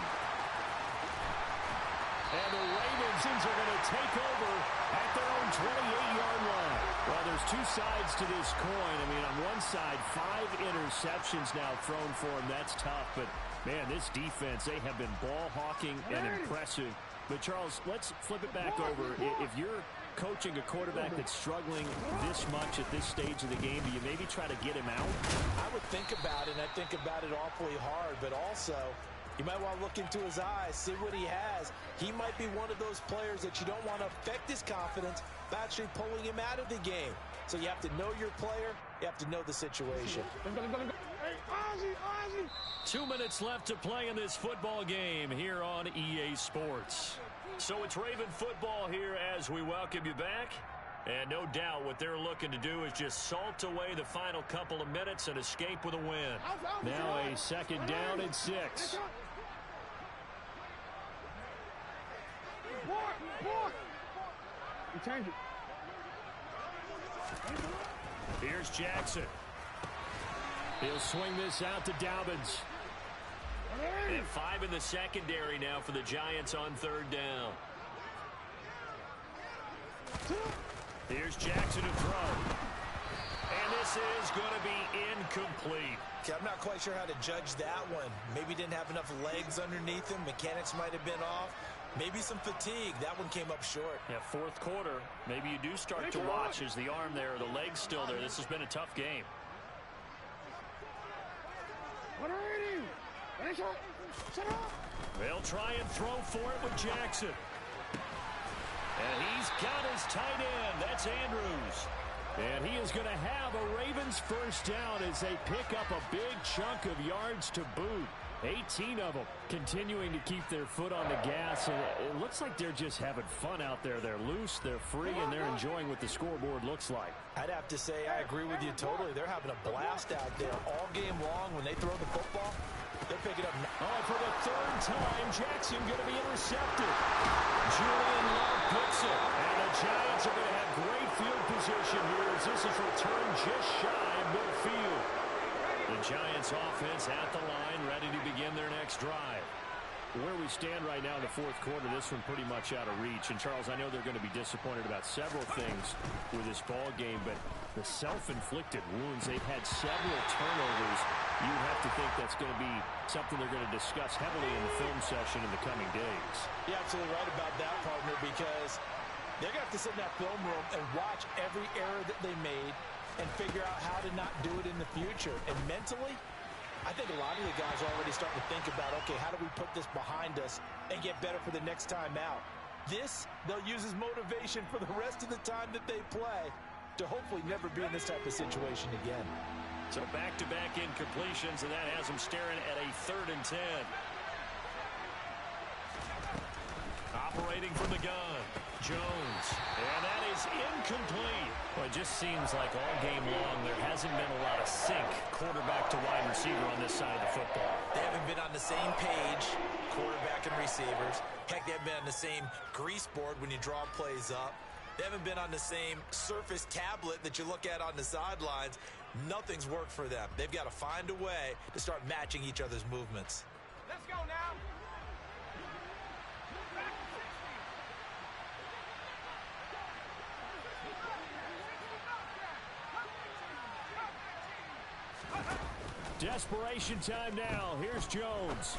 And the Ravens are going to take over at their own 28-yard line. Well, there's two sides to this coin. I mean, on one side, 5 interceptions now thrown for him. That's tough. But, man, this defense, they have been ball hawking and impressive. But, Charles, let's flip it back over. If you're coaching a quarterback that's struggling this much at this stage of the game, do you maybe try to get him out? I would think about it, and I think about it awfully hard. But also, you might want to look into his eyes, see what he has. He might be one of those players that you don't want to affect his confidence by actually pulling him out of the game. So you have to know your player. You have to know the situation. Hey, Ozzie. 2 minutes left to play in this football game here on EA Sports. So it's Raven football here as we welcome you back. And no doubt what they're looking to do is just salt away the final couple of minutes and escape with a win. Now a 2nd down and 6. Change it. Here's Jackson. He'll swing this out to Dobbins. And 5 in the secondary now for the Giants on 3rd down. Here's Jackson to throw. And this is going to be incomplete. Okay, I'm not quite sure how to judge that one. Maybe didn't have enough legs underneath him. Mechanics might have been off. Maybe some fatigue. That one came up short. Yeah, 4th quarter. Maybe you do start to watch as the arm there, the leg's still there. This has been a tough game. They'll try and throw for it with Jackson. And he's got his tight end. That's Andrews. And he is going to have a Ravens first down as they pick up a big chunk of yards to boot. 18 of them continuing to keep their foot on the gas. And it looks like they're just having fun out there. They're loose, they're free, and they're enjoying what the scoreboard looks like. I'd have to say I agree with you totally. They're having a blast out there all game long. When they throw the football, they're picking up. Oh, for the third time, Jackson going to be intercepted. Julian Love picks it. And the Giants are going to have great field position here as this is returned just shy of midfield. The Giants offense at the line, ready to begin their next drive. Where we stand right now in the fourth quarter, this one pretty much out of reach. And, Charles, I know they're going to be disappointed about several things with this ball game, but the self-inflicted wounds, they've had several turnovers. You have to think that's going to be something they're going to discuss heavily in the film session in the coming days. You're absolutely right about that, partner, because they're going to have to sit in that film room and watch every error that they made and figure out how to not do it in the future. And mentally, I think a lot of the guys are already starting to think about, okay, how do we put this behind us and get better for the next time out? This, they'll use as motivation for the rest of the time that they play to hopefully never be in this type of situation again. So back-to-back incompletions, and that has them staring at a 3rd and 10. Operating from the gun, Jones, and that is incomplete. Well, it just seems like all game long there hasn't been a lot of sync quarterback to wide receiver on this side of the football. They haven't been on the same page, quarterback and receivers. Heck, they haven't been on the same grease board when you draw plays up. They haven't been on the same surface tablet that you look at on the sidelines. Nothing's worked for them. They've got to find a way to start matching each other's movements. Let's go now. Desperation time now. Here's Jones.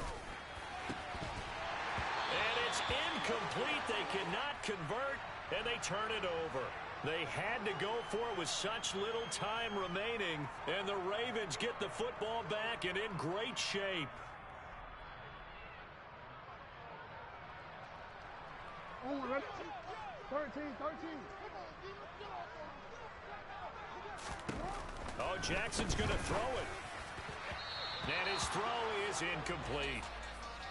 And it's incomplete. They cannot convert, and they turn it over. They had to go for it with such little time remaining, and the Ravens get the football back and in great shape. Oh, 13. Oh, Jackson's going to throw it. And his throw is incomplete.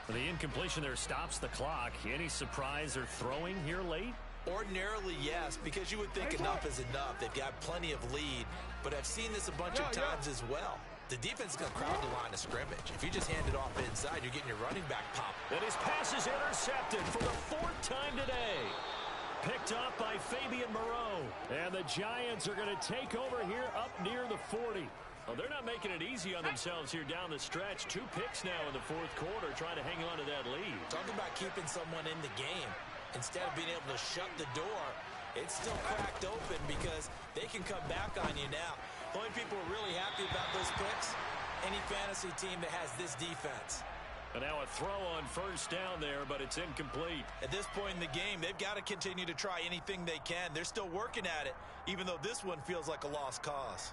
The incompletion there stops the clock. Any surprise they're throwing here late? Ordinarily, yes, because you would think enough is enough. They've got plenty of lead, but I've seen this a bunch of times as well. The defense is going to crowd the line of scrimmage. If you just hand it off inside, you're getting your running back pop. And his pass is intercepted for the 4th time today. Picked up by Fabian Moreau. And the Giants are going to take over here up near the 40. Well, they're not making it easy on themselves here down the stretch. 2 picks now in the 4th quarter, trying to hang on to that lead. Talk about keeping someone in the game. Instead of being able to shut the door, it's still cracked open because they can come back on you now. The only people who are really happy about those picks, any fantasy team that has this defense. And now a throw on 1st down there, but it's incomplete. At this point in the game, they've got to continue to try anything they can. They're still working at it, even though this one feels like a lost cause.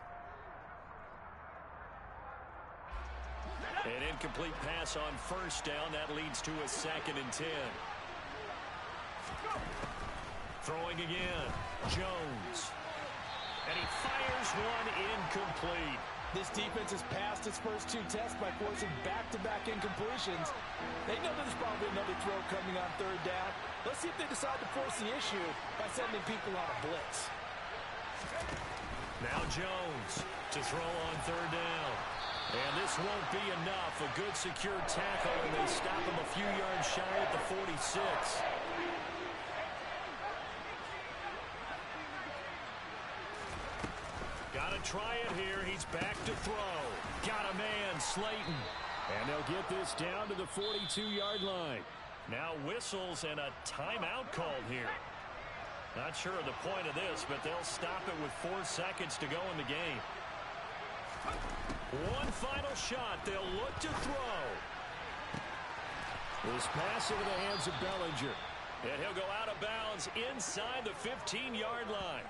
An incomplete pass on 1st down. That leads to a 2nd and 10. Throwing again. Jones. And he fires one incomplete. This defense has passed its first 2 tests by forcing back-to-back incompletions. They know there's probably another throw coming on 3rd down. Let's see if they decide to force the issue by sending people on a blitz. Now Jones to throw on 3rd down. And this won't be enough. A good secure tackle, and they stop him a few yards shy at the 46. Got to try it here. He's back to throw. Got a man, Slayton. And they'll get this down to the 42-yard line. Now whistles and a timeout called here. Not sure of the point of this, but they'll stop it with 4 seconds to go in the game. One final shot. They'll look to throw. This pass into the hands of Bellinger. And he'll go out of bounds inside the 15-yard line.